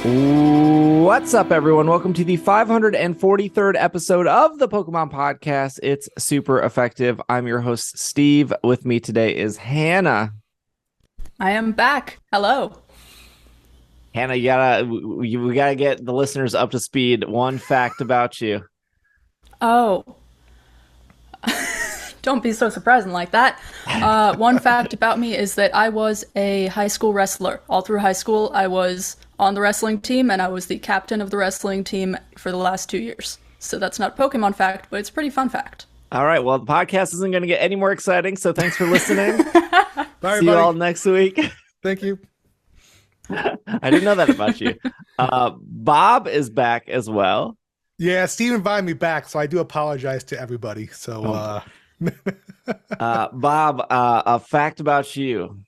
What's up, everyone? Welcome to the 543rd episode of the Pokemon Podcast. It's super effective. I'm your host, Steve. With me today is Hannah. I am back. Hello. Hannah, we gotta get the listeners up to speed. One fact about you. Oh. Don't be so surprising like that. One fact about me is that I was a high school wrestler. All through high school, I was on the wrestling team, and I was the captain of the wrestling team for the last 2 years. So that's not a Pokemon fact, but it's a pretty fun fact. All right, well, the podcast isn't going to get any more exciting, so thanks for listening. Bye, See you all next week. Thank you. I didn't know that about you. Bob is back as well. Yeah, Steve invited me back, so I do apologize to everybody. So, Bob, a fact about you.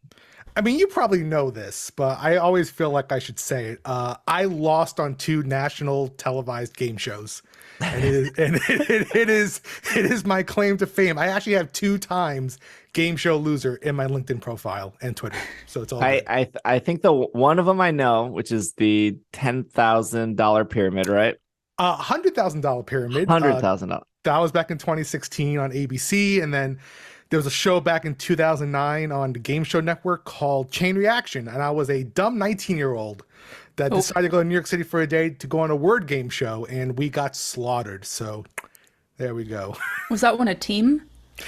I mean, you probably know this, but I always feel like I should say it. I lost on 2 national televised game shows, and it is my claim to fame. I actually have 2 times game show loser in my LinkedIn profile and Twitter, so it's all good. I think the one of them I know, which is the $10,000 pyramid, right? $100,000 pyramid. $100,000. That was back in 2016 on ABC, and then there was a show back in 2009 on the Game Show Network called Chain Reaction, and I was a dumb 19-year-old that decided to go to New York City for a day to go on a word game show, and we got slaughtered. So there we go. Was that one a team?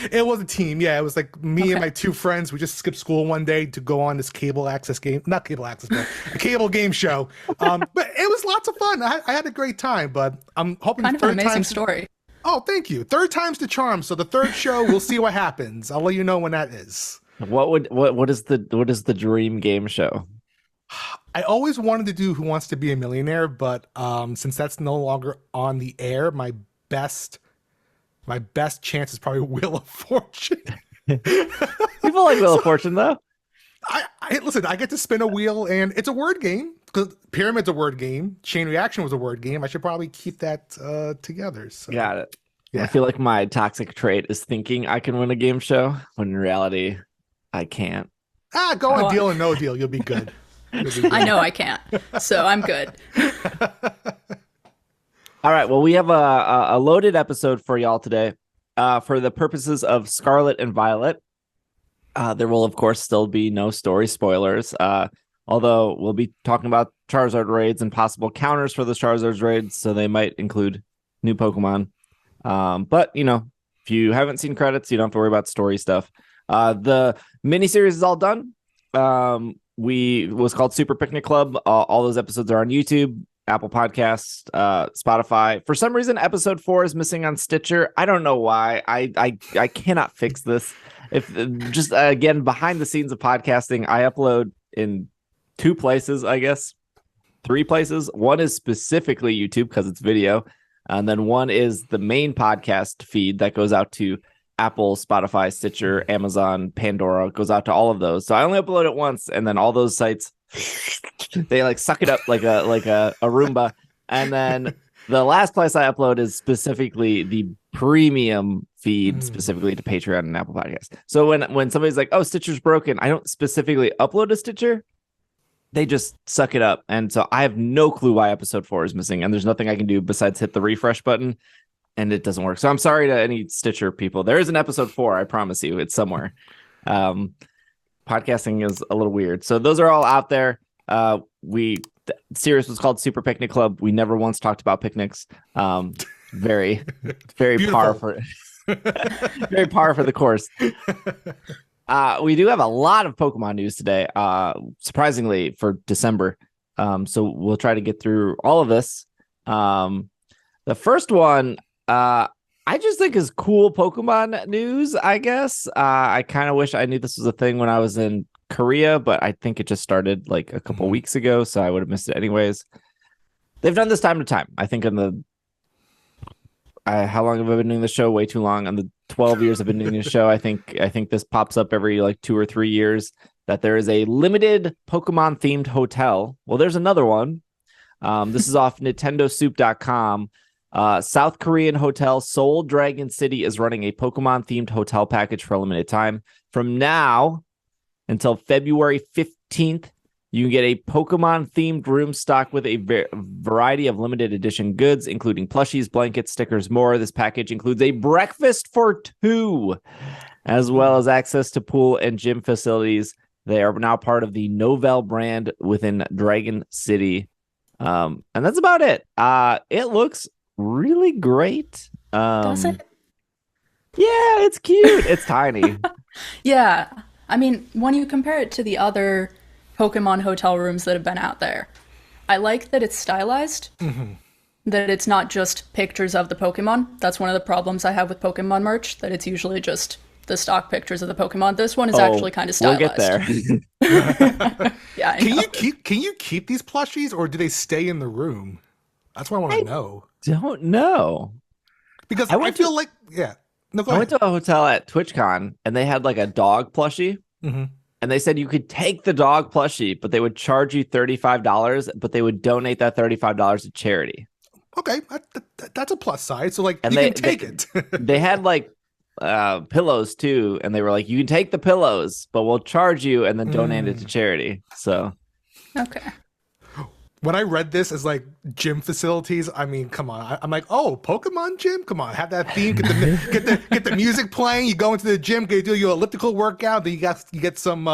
It was a team, yeah. It was like me and my 2 friends. We just skipped school one day to go on this cable access game, not cable access, but a cable game show. But it was lots of fun. I had a great time, but I'm hoping Kind of an amazing story. Oh, thank you. 3rd time's the charm. So the 3rd show, we'll see what happens. I'll let you know when that is. What is the dream game show? I always wanted to do Who Wants to Be a Millionaire, but since that's no longer on the air, my best chance is probably Wheel of Fortune. People like Wheel of Fortune, though. Listen, I get to spin a wheel, and it's a word game because Pyramid's a word game. Chain Reaction was a word game. I should probably keep that together. So. Got it. Yeah. I feel like my toxic trait is thinking I can win a game show, when in reality, I can't. Go on Deal or No Deal. You'll be good. I know I can't, so I'm good. All right. Well, we have a loaded episode for y'all today. For the purposes of Scarlet and Violet, there will, of course, still be no story spoilers. Although we'll be talking about Charizard Raids and possible counters for the Charizard Raids, so they might include new Pokemon. But, if you haven't seen credits, you don't have to worry about story stuff. The miniseries is all done. It was called Super Picnic Club. All those episodes are on YouTube, Apple Podcasts, Spotify. For some reason, episode 4 is missing on Stitcher. I don't know why. I cannot fix this. If just again, behind the scenes of podcasting, I upload in 2 places, I guess 3 places. One is specifically YouTube because it's video, and then one is the main podcast feed that goes out to Apple, Spotify, Stitcher, Amazon, Pandora. It goes out to all of those. So I only upload it once, and then all those sites they like suck it up like a Roomba. And then the last place I upload is specifically the premium feed, specifically to Patreon and Apple Podcasts. So when somebody's like, "Oh, Stitcher's broken," I don't specifically upload to Stitcher. They just suck it up. And so I have no clue why episode 4 is missing. And there's nothing I can do besides hit the refresh button. And it doesn't work. So I'm sorry to any Stitcher people. There is an episode 4. I promise you. It's somewhere. Podcasting is a little weird. So those are all out there. The series was called Super Picnic Club. We never once talked about picnics. Very, very par for very par for the course. We do have a lot of Pokemon news today, surprisingly for December. So we'll try to get through all of this. The first one, I just think is cool Pokemon news, I guess. I kind of wish I knew this was a thing when I was in Korea, but I think it just started like a couple weeks ago, so I would have missed it anyways. They've done this time to time. I think in the how long have I been doing the show? Way too long. On the 12 years I've been doing this show, I think this pops up every like 2 or 3 years that there is a limited Pokemon themed hotel. Well, there's another one. This is off nintendosoup.com. South Korean hotel Seoul Dragon City is running a Pokemon themed hotel package for a limited time from now until February 15th, You can get a Pokemon-themed room stocked with a variety of limited edition goods, including plushies, blankets, stickers, more. This package includes a breakfast for 2, as well as access to pool and gym facilities. They are now part of the Novell brand within Dragon City. And that's about it. It looks really great. Does it? Yeah, it's cute. It's tiny. Yeah. I mean, when you compare it to the other Pokemon hotel rooms that have been out there, I like that it's stylized, that it's not just pictures of the Pokemon. That's one of the problems I have with Pokemon merch, that it's usually just the stock pictures of the Pokemon. This one is actually kind of stylized. We'll get there. Yeah, Can you keep these plushies, or do they stay in the room? That's what I want to know. Don't know. Because I feel like, yeah. No, go I ahead. went to a hotel at TwitchCon, and they had like a dog plushie. Mm-hmm. And they said you could take the dog plushie, but they would charge you $35, but they would donate that $35 to charity. Okay, that's a plus side. So, like, And you they, can take it. They had like pillows too, and they were like, you can take the pillows, but we'll charge you and then donate it to charity. So, okay. When I read this as like gym facilities, I mean, come on. I'm like, oh, Pokemon gym? Come on, have that theme. Get the music playing. You go into the gym, do your elliptical workout. Then you get some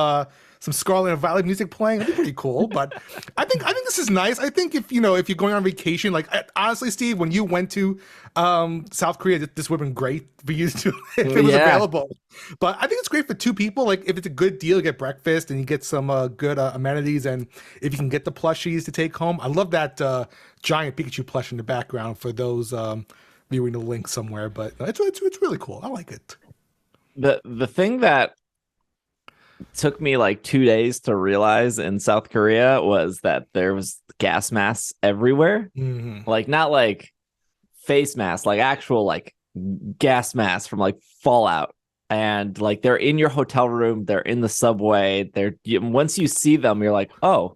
Scarlet and Violet music playing. That'd be pretty cool. But I think this is nice. I think if you're going on vacation, like honestly, Steve, when you went to South Korea, this would have been great for you to if it was available. But I think it's great for 2 people. Like if it's a good deal, you get breakfast and you get some good amenities, and if you can get the plushies to take home. I love that giant Pikachu plush in the background for those viewing the link somewhere. But it's really cool. I like it. The thing that took me like 2 days to realize in South Korea was that there was gas masks everywhere. Like not like face masks, like actual like gas masks from like Fallout. And like they're in your hotel room, they're in the subway. Once you see them, you're like, oh,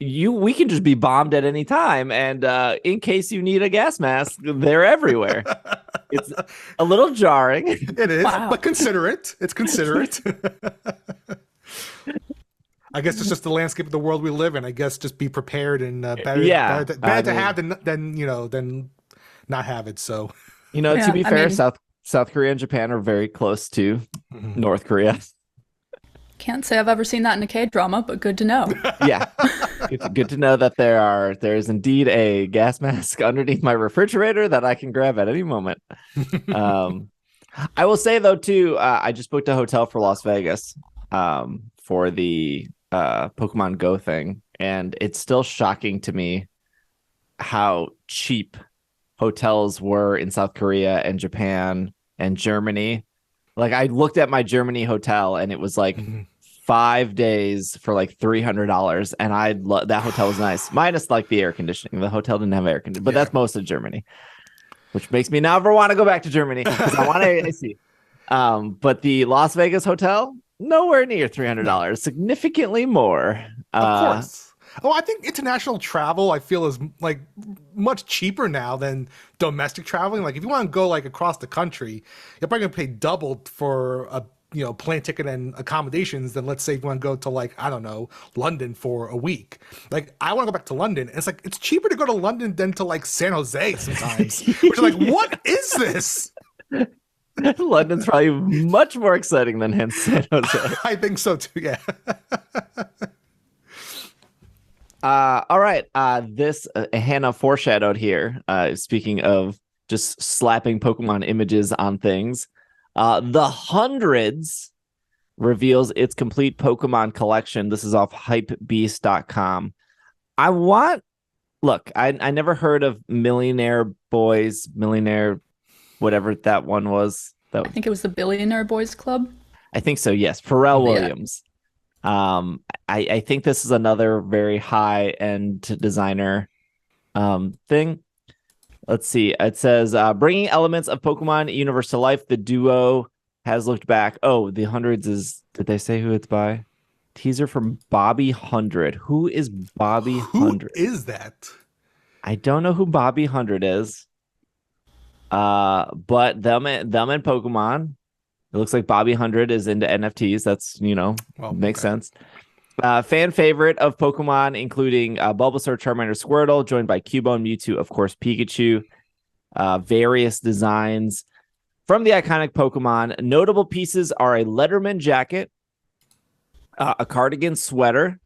we can just be bombed at any time. And in case you need a gas mask, they're everywhere. It's a little jarring. It is, but considerate. It's considerate. I guess it's just the landscape of the world we live in. I guess just be prepared and better to have than not have it. So, to be fair, South Korea and Japan are very close to North Korea. Can't say I've ever seen that in a K-drama, but good to know. Yeah, good to know that there is indeed a gas mask underneath my refrigerator that I can grab at any moment. I will say though too, I just booked a hotel for Las Vegas for the Pokemon Go thing, and it's still shocking to me how cheap hotels were in South Korea and Japan and Germany. Like I looked at my Germany hotel and it was like 5 days for like $300, and that hotel was nice, minus like the air conditioning. The hotel didn't have air conditioning, but that's most of Germany, which makes me never want to go back to Germany because I want AC. But the Las Vegas hotel, nowhere near $300, significantly more. Of course. Oh, I think international travel, I feel, is like much cheaper now than domestic traveling. Like if you want to go like across the country, you're probably gonna pay double for a plane ticket and accommodations than, let's say, if you want to go to like, I don't know, London for a week. Like I want to go back to London, and it's cheaper to go to London than to like San Jose sometimes. Which is like, what is this? London's probably much more exciting than San Jose. I think so too. Yeah. All right. This Hannah foreshadowed here. Speaking of just slapping Pokemon images on things, the Hundreds reveals its complete Pokemon collection. This is off hypebeast.com. I never heard of Millionaire whatever that one was. I think it was the Billionaire Boys Club. I think so. Yes. Pharrell Williams. I think this is another very high-end designer thing. Let's see. It says, bringing elements of Pokemon universe to life, the duo has looked back. Oh, the Hundreds is... Did they say who it's by? Teaser from Bobby 100. Who is Bobby 100? Who is that? I don't know who Bobby 100 is. But them and Pokemon... It looks like Bobby 100 is into NFTs. That's, makes sense. Fan favorite of Pokemon, including Bulbasaur, Charmander, Squirtle, joined by Cubone, Mewtwo, of course, Pikachu. Various designs from the iconic Pokemon. Notable pieces are a Letterman jacket, a cardigan sweater,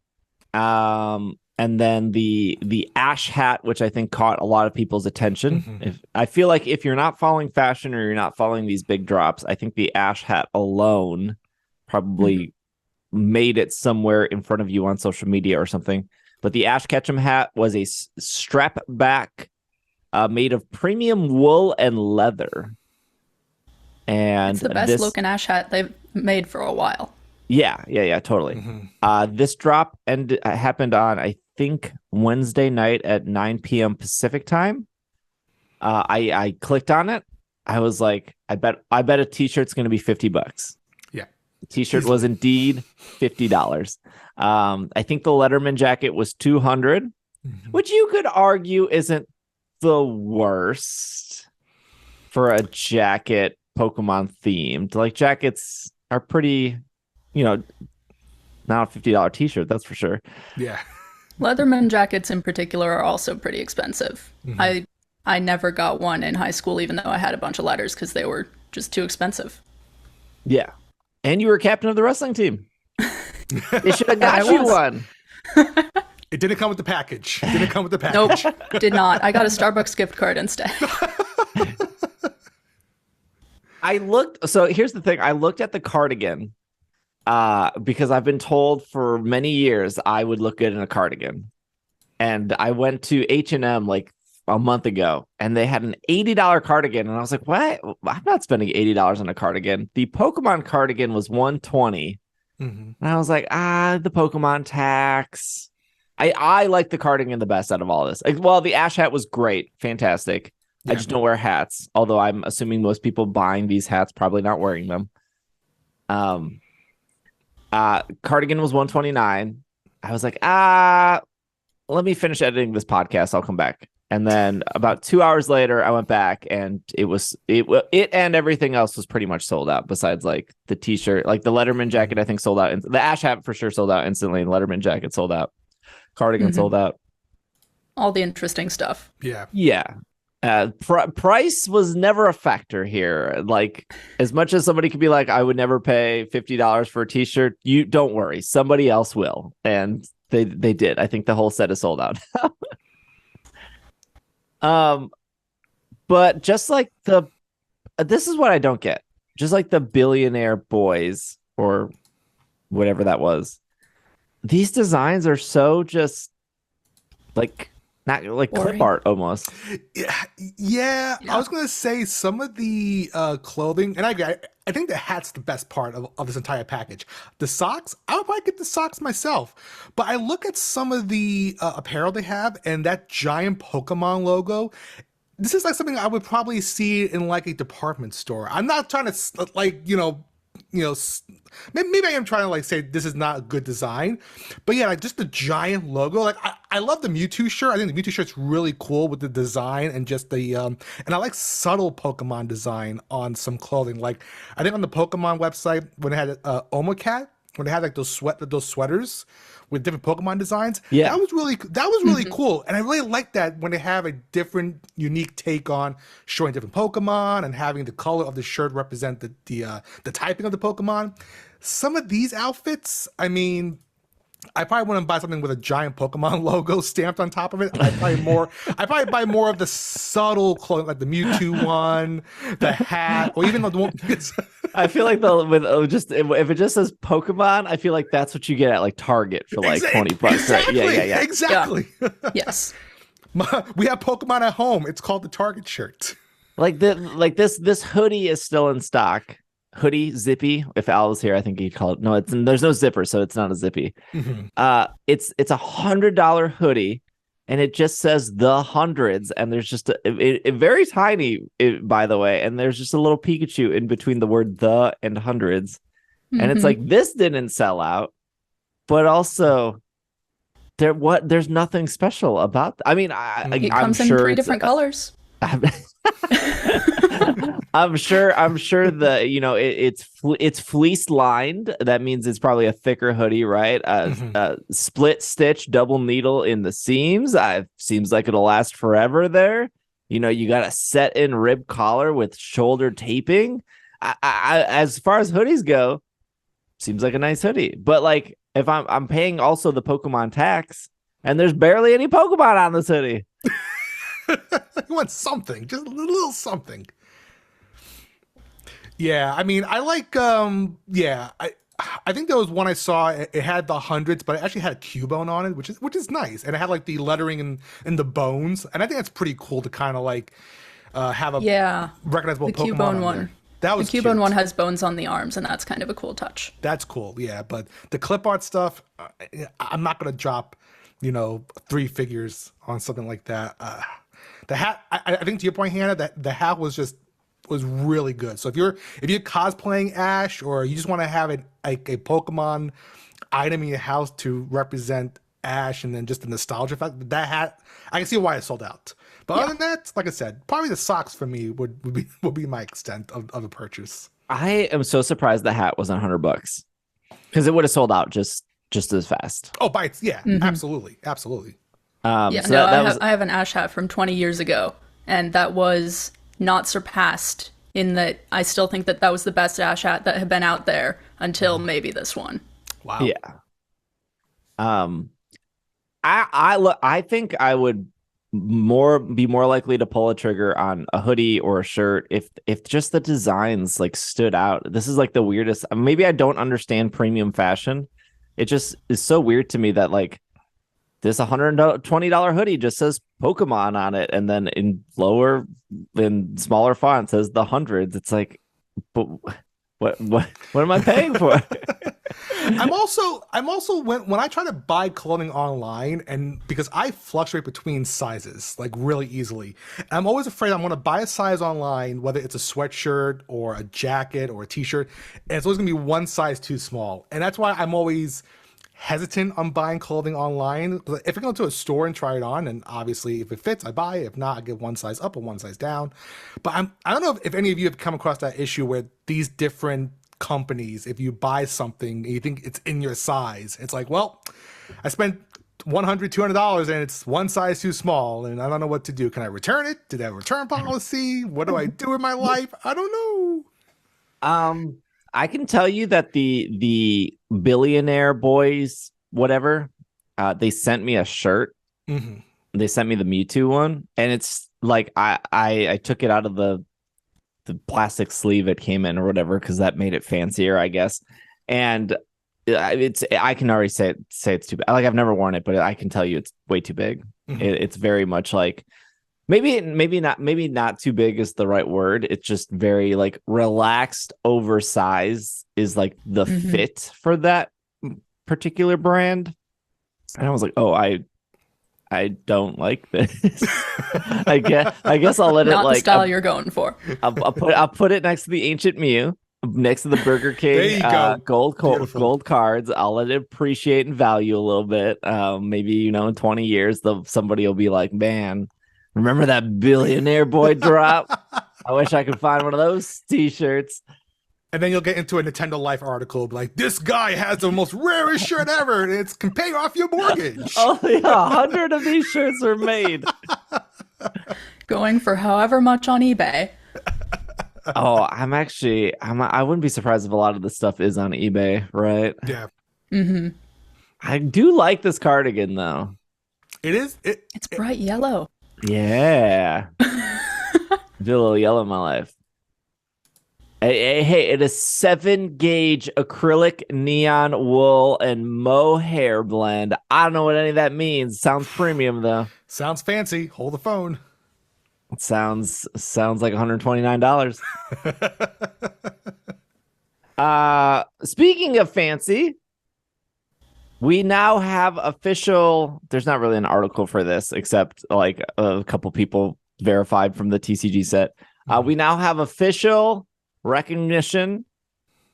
and then the Ash hat, which I think caught a lot of people's attention. I feel like if you're not following fashion or you're not following these big drops, I think the Ash hat alone probably made it somewhere in front of you on social media or something. But the Ash Ketchum hat was a strap back made of premium wool and leather. And it's the best looking Ash hat they've made for a while. Yeah, totally. This drop happened on, I think, Wednesday night at 9 p.m. Pacific time. I clicked on it. I was like, I bet a t-shirt's going to be $50. Yeah. The t-shirt was indeed $50. I think the Letterman jacket was $200, which you could argue isn't the worst for a jacket Pokemon themed. Like, jackets are pretty, not a $50 t-shirt, that's for sure. Yeah. Leatherman jackets in particular are also pretty expensive. I never got one in high school, even though I had a bunch of letters, because they were just too expensive. Yeah. And you were captain of the wrestling team. They should have got you one. It didn't come with the package. Nope, did not. I got a Starbucks gift card instead. So here's the thing. I looked at the cardigan because I've been told for many years I would look good in a cardigan. And I went to H&M like a month ago, and they had an $80 cardigan. And I was like, what? I'm not spending $80 on a cardigan. The Pokemon cardigan was $120. And I was like, the Pokemon tax. I like the cardigan the best out of all this. Well, the Ash hat was great. Fantastic. Yeah. I just don't wear hats, although I'm assuming most people buying these hats probably not wearing them. Cardigan was $129. I was like, let me finish editing this podcast. I'll come back. And then about 2 hours later, I went back, and it and everything else was pretty much sold out. Besides like the t-shirt, like the Letterman jacket, I think sold out. And the Ash hat for sure sold out instantly. And Letterman jacket sold out. Cardigan sold out. All the interesting stuff. Yeah. Price was never a factor here. Like, as much as somebody could be like, I would never pay $50 for a t-shirt, you don't worry, somebody else will. And they did. I think the whole set is sold out. But just like this is what I don't get. Just like the Billionaire Boys or whatever that was. These designs are so just like not like clip art almost. Yeah. I was gonna say some of the clothing, and I think the hat's the best part of this entire package. The socks, I would probably get the socks myself. But I look at some of the apparel they have, and that giant Pokemon logo. This is like something I would probably see in like a department store. I'm not trying to like maybe I am trying to like say this is not a good design, but yeah, like just the giant logo. Like I love the Mewtwo shirt. I think the Mewtwo shirt's really cool with the design and just the and I like subtle Pokemon design on some clothing. Like I think on the Pokemon website when they had Omocat, when they had like those sweaters with different Pokemon designs. Yeah, that was really cool, and I really like that when they have a different, unique take on showing different Pokemon and having the color of the shirt represent the typing of the Pokemon. Some of these outfits, I mean, I probably wouldn't buy something with a giant Pokemon logo stamped on top of it. I probably buy more of the subtle clothing, like the Mewtwo one, the hat, or even the one. I feel like if it just says Pokemon, I feel like that's what you get at like Target for like $20. Exactly, right? Yeah. Exactly. Yeah. Yes. We have Pokemon at home. It's called the Target shirt. This hoodie is still in stock. Hoodie, zippy. If Al was here, I think he'd call it. No, there's no zipper, so it's not a zippy. It's $100 hoodie, and it just says the hundreds, and there's just a very tiny, by the way, and there's just a little Pikachu in between the word the and hundreds, and it's like this didn't sell out, but also there's nothing special about. I mean, it comes in 3 different colors. I'm sure the it's fleece lined. That means it's probably a thicker hoodie, right? Split stitch, double needle in the seams. Seems like it'll last forever there. You got a set in rib collar with shoulder taping. As far as hoodies go, seems like a nice hoodie. But like if I'm paying also the Pokemon tax, and there's barely any Pokemon on this hoodie. You want something, just a little something. Yeah, I mean, I like, I think there was one I saw. It had the hundreds, but it actually had a Cubone on it, which is nice, and it had like the lettering in the bones, and I think that's pretty cool to kind of like have a recognizable Pokemon Cubone one. There. That was the Cubone one has bones on the arms, and that's kind of a cool touch. That's cool, yeah. But the clip art stuff, I'm not gonna drop, 3 figures on something like that. The hat, I think to your point, Hannah, that the hat was really good. So if you're cosplaying Ash, or you just want to have a Pokemon item in your house to represent Ash, and then just the nostalgia fact, that hat, I can see why it sold out. But other than that, like I said, probably the socks for me would be my extent of the purchase. I am so surprised the hat wasn't $100 because it would have sold out just as fast. Oh, bites, yeah, absolutely. I have an Ash hat from 20 years ago, and that was not surpassed in that I still think that was the best Ash hat that had been out there until maybe this one. Wow. Yeah. I think I would be more likely to pull a trigger on a hoodie or a shirt if just the designs like stood out. This is like the weirdest. Maybe I don't understand premium fashion. It just is so weird to me that like this $120 hoodie just says Pokemon on it, and then in smaller font says the hundreds. It's like, but what am I paying for? I'm also when I try to buy clothing online, and because I fluctuate between sizes like really easily, I'm always afraid I'm going to buy a size online, whether it's a sweatshirt or a jacket or a t-shirt, and it's always going to be one size too small. And that's why I'm always hesitant on buying clothing online. If I go to a store and try it on, and obviously if it fits, I buy it. If not, I get one size up or one size down. But I don't know if any of you have come across that issue where these different companies, if you buy something and you think it's in your size, it's like, well, I spent $100-$200 and it's one size too small, and I don't know what to do. Can I return it? Did I have a return policy? What do I do in my life? I don't know. I can tell you that the billionaire boys, whatever, they sent me a shirt. Mm-hmm. They sent me the Mewtwo one, and it's like I took it out of the plastic sleeve it came in or whatever because that made it fancier, I guess. And I can already say it's too big. Like I've never worn it, but I can tell you it's way too big. Mm-hmm. It's very much like maybe not too big is the right word. It's just very like relaxed, oversized is like the fit for that particular brand. And I was like, oh, I don't like this. I guess I'll let not it like the style you're going for. I'll put it next to the Ancient Mew, next to the Burger King gold cards. I'll let it appreciate in value a little bit. Maybe in 20 years, somebody will be like, man, remember that billionaire boy drop? I wish I could find one of those t-shirts. And then you'll get into a Nintendo Life article like, this guy has the most rarest shirt ever, and it can pay off your mortgage. Oh yeah, 100 of these shirts are made. Going for however much on eBay. Oh, I wouldn't be surprised if a lot of this stuff is on eBay, right? Yeah. Mm-hmm. I do like this cardigan though. It is. It's bright yellow. Yeah. I feel a little yellow in my life. Hey, it is 7-gauge acrylic neon wool and mohair blend. I don't know what any of that means. Sounds premium though. Sounds fancy. Hold the phone. It sounds like $129. Speaking of fancy, we now have official. There's not really an article for this, except like a couple people verified from the TCG set. We now have official recognition.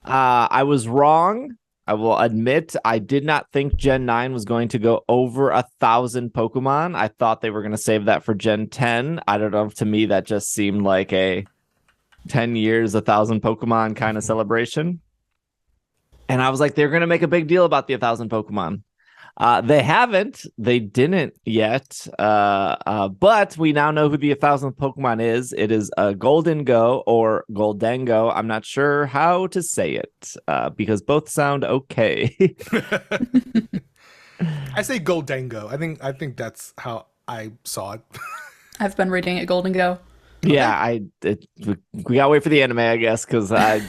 I was wrong I will admit I did not think Gen 9 was going to go over 1,000 Pokemon. I thought they were going to save that for Gen 10. I don't know. To me, that just seemed like a 10 years, 1,000 Pokemon kind of celebration. And I was like, they're going to make a big deal about the 1,000 Pokemon. They haven't. They didn't yet. But we now know who the 1,000th Pokemon is. It is a Gholdengo or Gholdengo. I'm not sure how to say it because both sound okay. I say Gholdengo. I think that's how I saw it. I've been reading it Gholdengo. Yeah, we gotta wait for the anime, I guess, because I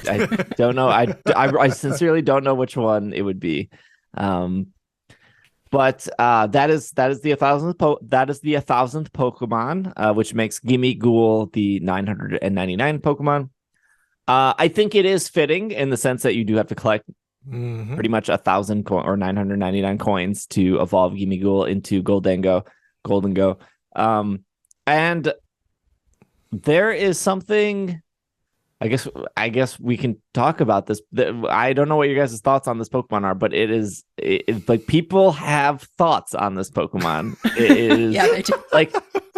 don't know. I sincerely don't know which one it would be. But that is the 1,000th Pokemon, which makes Gimmighoul the 999 Pokemon. I think it is fitting in the sense that you do have to collect pretty much 1,000 or 999 coins to evolve Gimmighoul into Gholdengo. And there is something. I guess we can talk about this. I don't know what your guys' thoughts on this Pokemon are, but it's like people have thoughts on this Pokemon. It is Yeah, they do.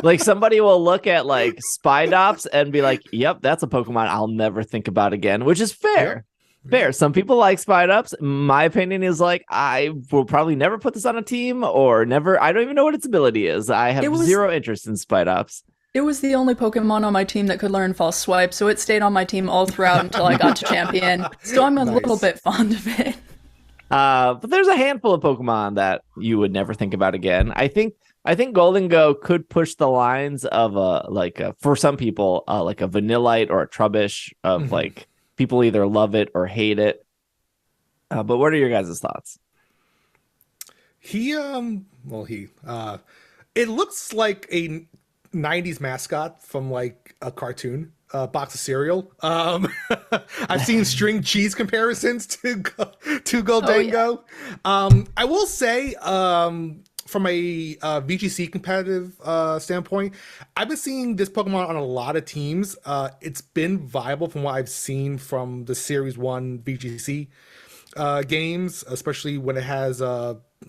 like somebody will look at like Spidops and be like, "Yep, that's a Pokemon I'll never think about again," which is fair. Yeah. Fair. Some people like Spidops. My opinion is like I will probably never put this on a team or never. I don't even know what its ability is. I have zero interest in Spidops. It was the only Pokemon on my team that could learn False Swipe, so it stayed on my team all throughout until I got to Champion. So I'm a little bit fond of it. But there's a handful of Pokemon that you would never think about again. I think Gholdengo could push the lines of for some people like a Vanillite or a Trubbish of like people either love it or hate it. But what are your guys' thoughts? It looks like a 90s mascot from like a cartoon box of cereal. I've seen string cheese comparisons to Gholdengo. Oh, yeah. I will say from a VGC competitive standpoint, I've been seeing this Pokemon on a lot of teams. It's been viable from what I've seen from the Series 1 VGC games, especially when it has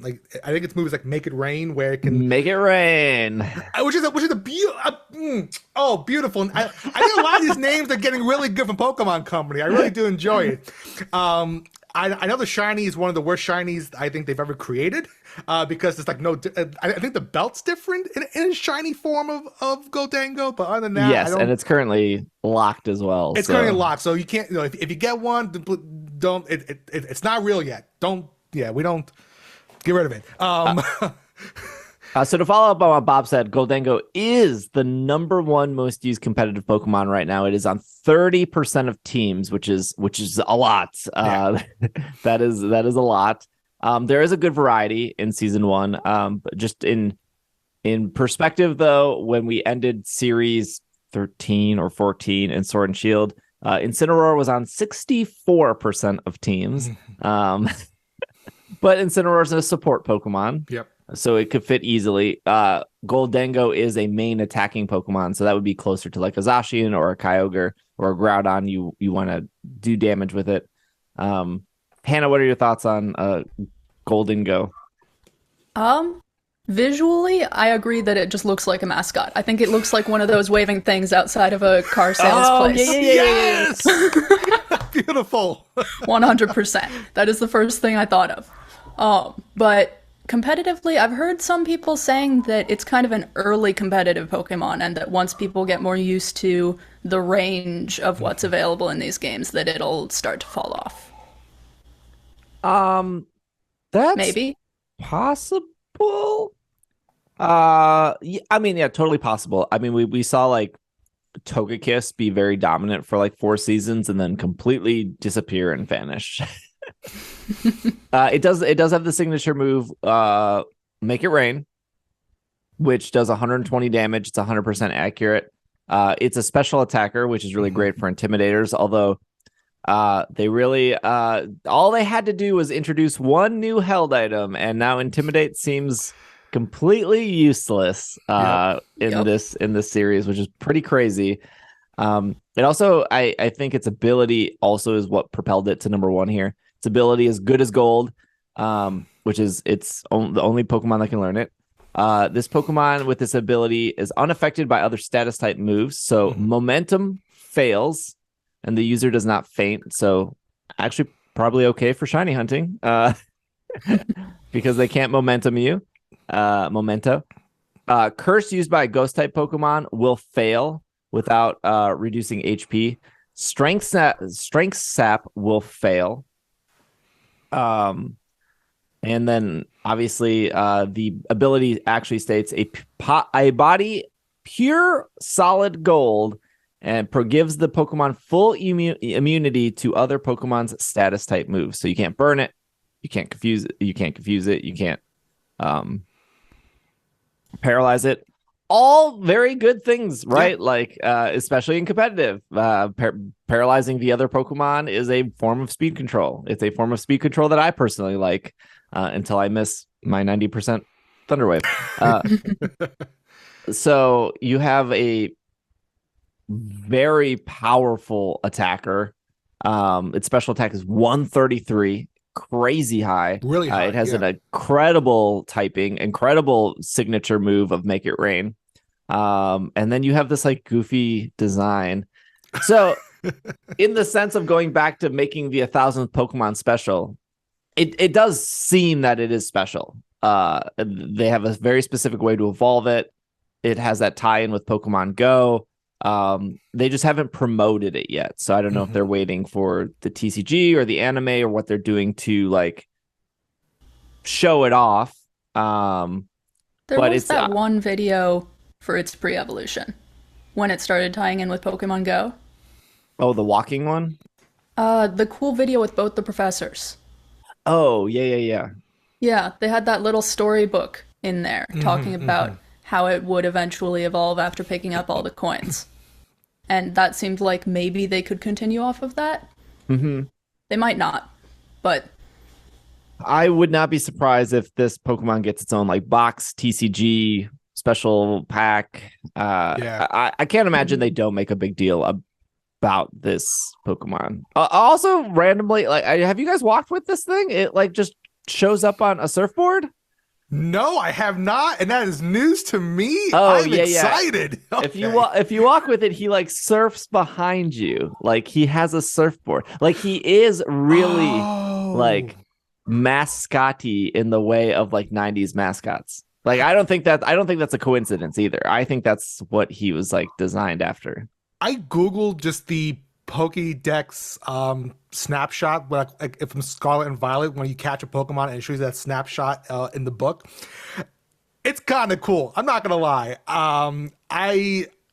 like I think its move is like Make It Rain, where it can make it rain, which is a beautiful. And I think a lot of these names are getting really good from Pokemon Company. I really do enjoy it. I know the shiny is one of the worst shinies I think they've ever created because it's like I think the belt's different in a shiny form of Gholdengo, but other than that, yes, and it's currently locked as well. It's currently locked, so you can't. If you get one, don't. It's not real yet. We don't. Get rid of it. So to follow up on what Bob said, Gholdengo is the #1 most used competitive Pokemon right now. It is on 30% of teams, which is a lot. That is a lot. There is a good variety in season 1. But just in perspective, though, when we ended series 13 or 14 in Sword and Shield, Incineroar was on 64% of teams. But Incineroar is a support Pokemon. Yep. So it could fit easily. Gholdengo is a main attacking Pokemon, so that would be closer to like a Zacian or a Kyogre or a Groudon. You want to do damage with it. Hannah, what are your thoughts on Gholdengo? Visually, I agree that it just looks like a mascot. I think it looks like one of those waving things outside of a car sales place. Yes! Beautiful. 100%. That is the first thing I thought of. But competitively, I've heard some people saying that it's kind of an early competitive Pokemon, and that once people get more used to the range of what's available in these games, that it'll start to fall off. That's maybe possible. I mean, yeah, totally possible. I mean, we saw like Togekiss be very dominant for like 4 seasons and then completely disappear and vanish. It does have the signature move, Make It Rain, which does 120 damage. It's 100% accurate. It's a special attacker, which is really great for Intimidators, although they really all they had to do was introduce one new held item, and now Intimidate seems completely useless in this series, which is pretty crazy. It also, I think its ability also is what propelled it to #1 here. Its ability is good as gold, which is the only Pokemon that can learn it. This Pokemon with this ability is unaffected by other status type moves. So momentum fails and the user does not faint. So actually probably okay for shiny hunting because they can't momentum you. Memento. Curse used by a ghost type Pokemon will fail without reducing HP. Strength sap will fail. And then obviously the ability actually states a body pure solid gold and gives the Pokemon full immunity to other Pokemon's status type moves. So you can't burn it, you can't confuse it, you can't paralyze it. All very good things, right? Yeah. Like especially in competitive, paralyzing the other Pokemon is a form of speed control. It's a form of speed control that I personally like until I miss my 90% Thunder Wave. So you have a very powerful attacker. Its special attack is 133. Crazy high. Really high. It has an incredible typing, incredible signature move of Make It Rain. And then you have this like goofy design. So in the sense of going back to making the 1,000th Pokemon special, it does seem that it is special. They have a very specific way to evolve it. It has that tie-in with Pokemon Go. They just haven't promoted it yet. So I don't know if they're waiting for the TCG or the anime or what they're doing to like show it off. There was that one video for its pre-evolution when it started tying in with Pokemon Go. Oh, the walking one? The cool video with both the professors. Oh, yeah. Yeah, they had that little storybook in there talking about how it would eventually evolve after picking up all the coins. And that seemed like maybe they could continue off of that. They might not, but I would not be surprised if this Pokemon gets its own like box TCG special pack. I can't imagine they don't make a big deal about this Pokemon. Also, randomly, like, have you guys walked with this thing? It like just shows up on a surfboard. No, I have not, and that is news to me. Oh, I'm excited. Okay. If you walk with it, he like surfs behind you. Like he has a surfboard. Like he is really like mascotty in the way of like 90s mascots. Like I don't think that's a coincidence either. I think that's what he was like designed after. I googled just the Pokédex snapshot, like from Scarlet and Violet, when you catch a Pokemon and it shows you that snapshot in the book. It's kind of cool. I'm not gonna lie.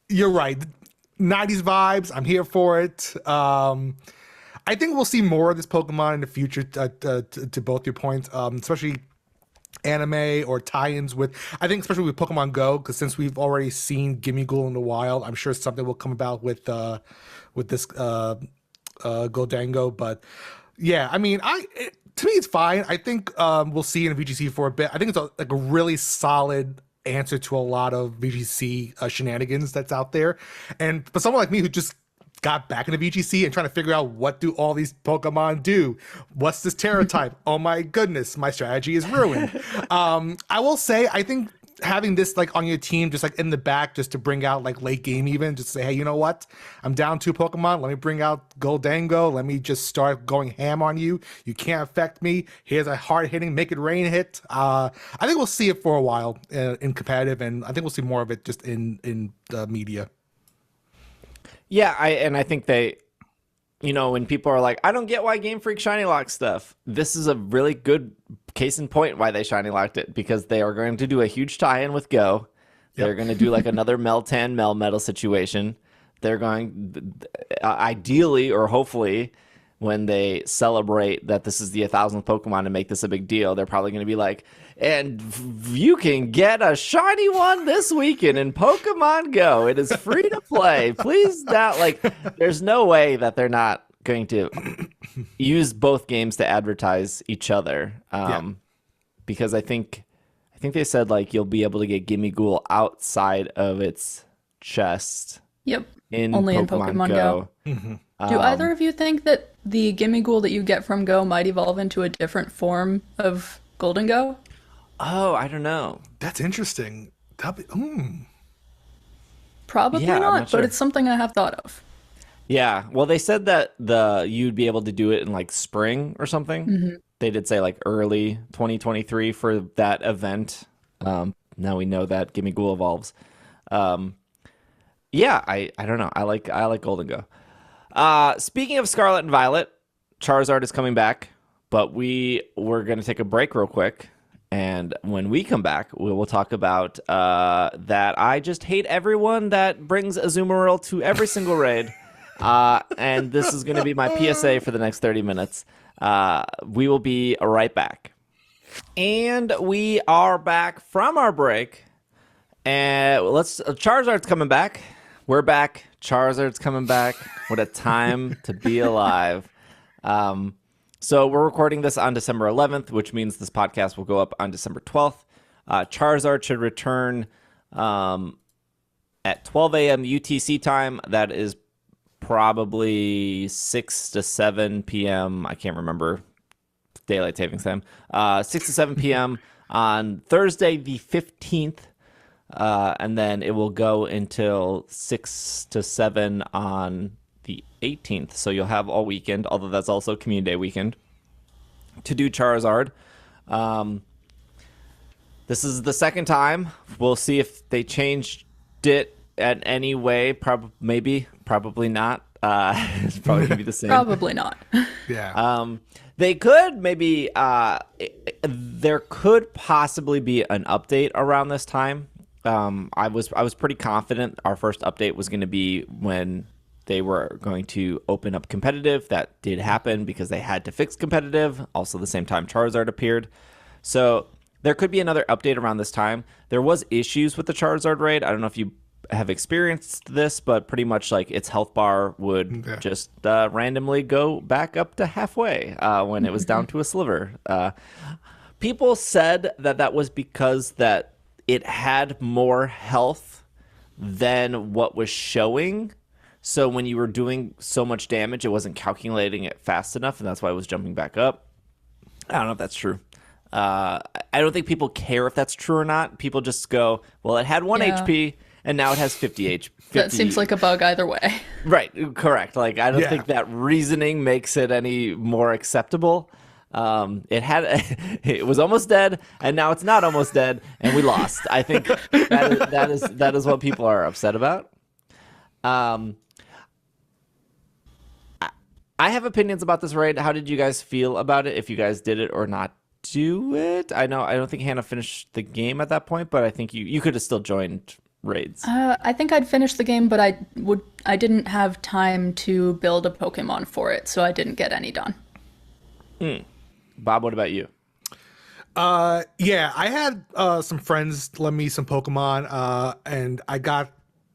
You're right. 90s vibes. I'm here for it. I think we'll see more of this Pokemon in the future. To both your points, especially anime or tie-ins with, I think especially with Pokemon Go, because since we've already seen Gimmighoul in the wild, I'm sure something will come about with this Gholdengo. But yeah, I mean, to me it's fine. I think we'll see in VGC for a bit. I think it's a really solid answer to a lot of VGC shenanigans that's out there. And for someone like me who just got back into VGC and trying to figure out what do all these Pokemon do, what's this Tera type? Oh my goodness, my strategy is ruined. I will say, I think having this like on your team, just like in the back, just to bring out like late game, even just say, hey, you know what? I'm down 2 Pokemon. Let me bring out Gholdengo. Let me just start going ham on you. You can't affect me. Here's a hard hitting, make it rain hit. I think we'll see it for a while in competitive, and I think we'll see more of it just in the media. Yeah, I think they, when people are like, I don't get why Game Freak shiny lock stuff, this is a really good case in point why they shiny locked it, because they are going to do a huge tie-in with Go. They're going to do like another Meltan Melmetal situation. They're going, ideally or hopefully, when they celebrate that this is the 1,000th Pokemon and make this a big deal, they're probably going to be like, and you can get a shiny one this weekend in Pokemon Go. It is free to play. Please not, like, there's no way that they're not going to use both games to advertise each other. Because I think they said like you'll be able to get Gimmighoul outside of its chest. Yep. In only Pokemon in Pokemon Go. Do either of you think that the Gimme Ghoul that you get from Go might evolve into a different form of Gholdengo? Oh, I don't know. That's interesting. That'd be, Probably Yeah, I'm not, not sure. but it's something I have thought of. Yeah, well, they said that you'd be able to do it in like spring or something. They did say like early 2023 for that event. Now we know that Gimme Ghoul evolves. Um, yeah, I don't know. I like Golden Go. Speaking of Scarlet and Violet, Charizard is coming back, but we're gonna take a break real quick, and when we come back, we will talk about that I just hate everyone that brings Azumarill to every single raid. And this is going to be my PSA for the next 30 minutes. We will be right back. And we are back from our break. And Charizard's coming back. We're back. Charizard's coming back. What a time to be alive. So we're recording this on December 11th, which means this podcast will go up on December 12th. Charizard should return at 12 a.m. UTC time. That is probably 6 to 7 p.m. I can't remember daylight savings time. 6 to 7 p.m. on Thursday the 15th. And then it will go until 6 to 7 on the 18th. So you'll have all weekend, although that's also Community Day weekend, to do Charizard. This is the second time. We'll see if they changed it in any way. Probably not. It's probably gonna be the same. Probably not. yeah. They could maybe. There could possibly be an update around this time. I was pretty confident our first update was going to be when they were going to open up competitive. That did happen because they had to fix competitive. Also, the same time Charizard appeared, so there could be another update around this time. There was issues with the Charizard raid. I don't know if you have experienced this, but pretty much like its health bar would just randomly go back up to halfway when it was down to a sliver. People said that was because that it had more health than what was showing. So when you were doing so much damage, it wasn't calculating it fast enough, and that's why it was jumping back up. I don't know if that's true. I don't think people care if that's true or not. People just go, well, it had 1 HP, and now it has 50 HP. That seems like a bug either way. Right, correct. Like, I don't think that reasoning makes it any more acceptable. It was almost dead, and now it's not almost dead, and we lost. I think that is what people are upset about. I have opinions about this raid. How did you guys feel about it? If you guys did it or not do it? I don't think Hannah finished the game at that point, but I think you could have still joined raids. I think I'd finished the game, but I didn't have time to build a Pokemon for it, so I didn't get any done. Bob, what about you? Yeah, I had some friends lend me some Pokemon, and I got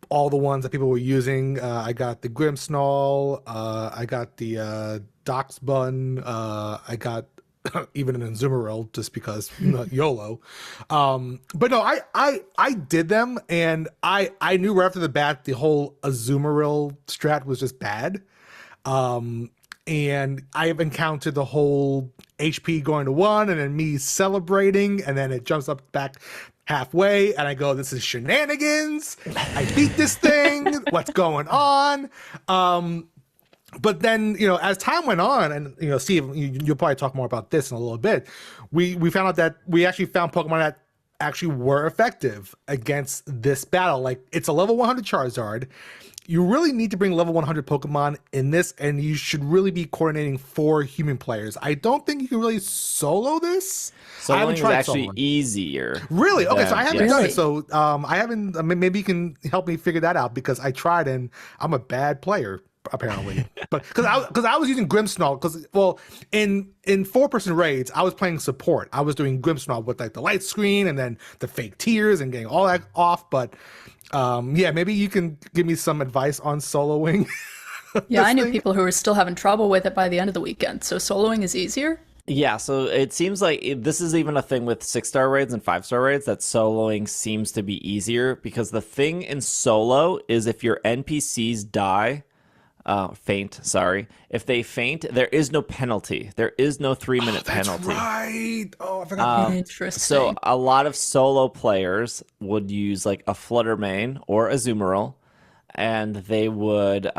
all the ones that people were using. I got the Grimmsnarl, I got the Doxbun, I got even an Azumarill just because YOLO. But no, I did them, and I knew right after the bat the whole Azumarill strat was just bad. And I have encountered the whole HP going to 1 and then me celebrating, and then it jumps up back halfway, and I go, this is shenanigans. I beat this thing. What's going on? But then, as time went on, and, Steve, you'll probably talk more about this in a little bit, we found out that we actually found Pokemon that actually were effective against this battle. Like, it's a level 100 Charizard. You really need to bring level 100 Pokemon in this, and you should really be coordinating 4 human players. I don't think you can really solo this. Soloing is actually easier. Really? Okay, so I haven't done it. So I haven't. Maybe you can help me figure that out, because I tried and I'm a bad player apparently. But because I was using Grimmsnarl, in 4-person raids I was playing support. I was doing Grimmsnarl with like the light screen and then the fake tears and getting all that off. But maybe you can give me some advice on soloing. Yeah, I knew people who were still having trouble with it by the end of the weekend. So soloing is easier? Yeah, so it seems like this is even a thing with 6-star raids and 5-star raids, that soloing seems to be easier, because the thing in solo is if your NPCs die, faint, sorry. If they faint, there is no penalty. There is no 3-minute penalty. That's right. Oh, I forgot. Interesting. So a lot of solo players would use like a Fluttermane or a Azumarill, and they would like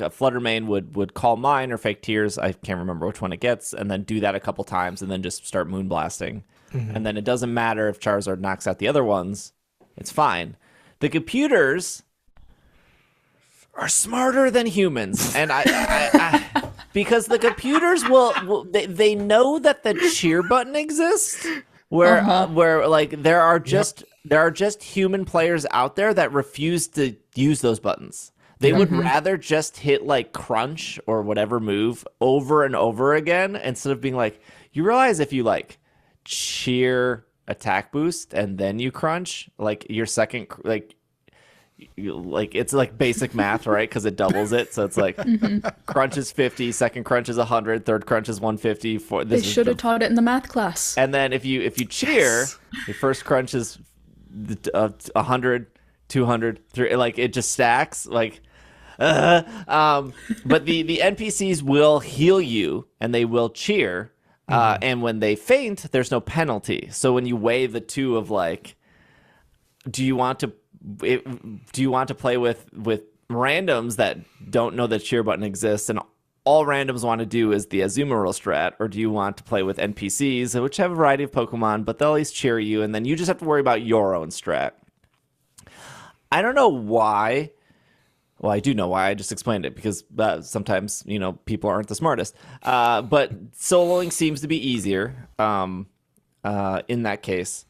a Fluttermane would call mine or fake tears. I can't remember which one it gets, and then do that a couple times, and then just start moonblasting. And then it doesn't matter if Charizard knocks out the other ones. It's fine. The computers are smarter than humans, and I because the computers they know that the cheer button exists, where like there are just human players out there that refuse to use those buttons. They would rather just hit like crunch or whatever move over and over again instead of being like, you realize if you like cheer attack boost and then you crunch, like your second like it's like basic math, right? Because it doubles it. So it's like crunch is 50, second crunch is 100, third crunch is 150. They should have taught it in the math class. And then if you cheer, your first crunch is 100, 200, 3, like it just stacks. Like, but the NPCs will heal you and they will cheer. And when they faint, there's no penalty. So when you weigh the two of like, do you want to play with randoms that don't know that cheer button exists and all randoms want to do is the Azumarill strat, or do you want to play with NPCs which have a variety of Pokemon but they'll at least cheer you and then you just have to worry about your own strat? I don't know why. Well, I do know why. I just explained it because sometimes people aren't the smartest. But soloing seems to be easier in that case.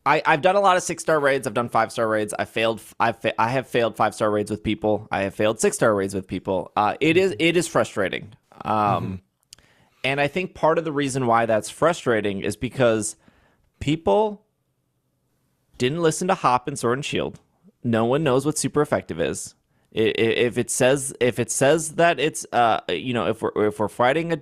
I've done a lot of 6-star raids. I've done 5-star raids. I have failed 5-star raids with people. I have failed 6-star raids with people. It is frustrating. And I think part of the reason why that's frustrating is because people didn't listen to Hop and Sword and Shield. No one knows what super effective is. If it says that it's if we're fighting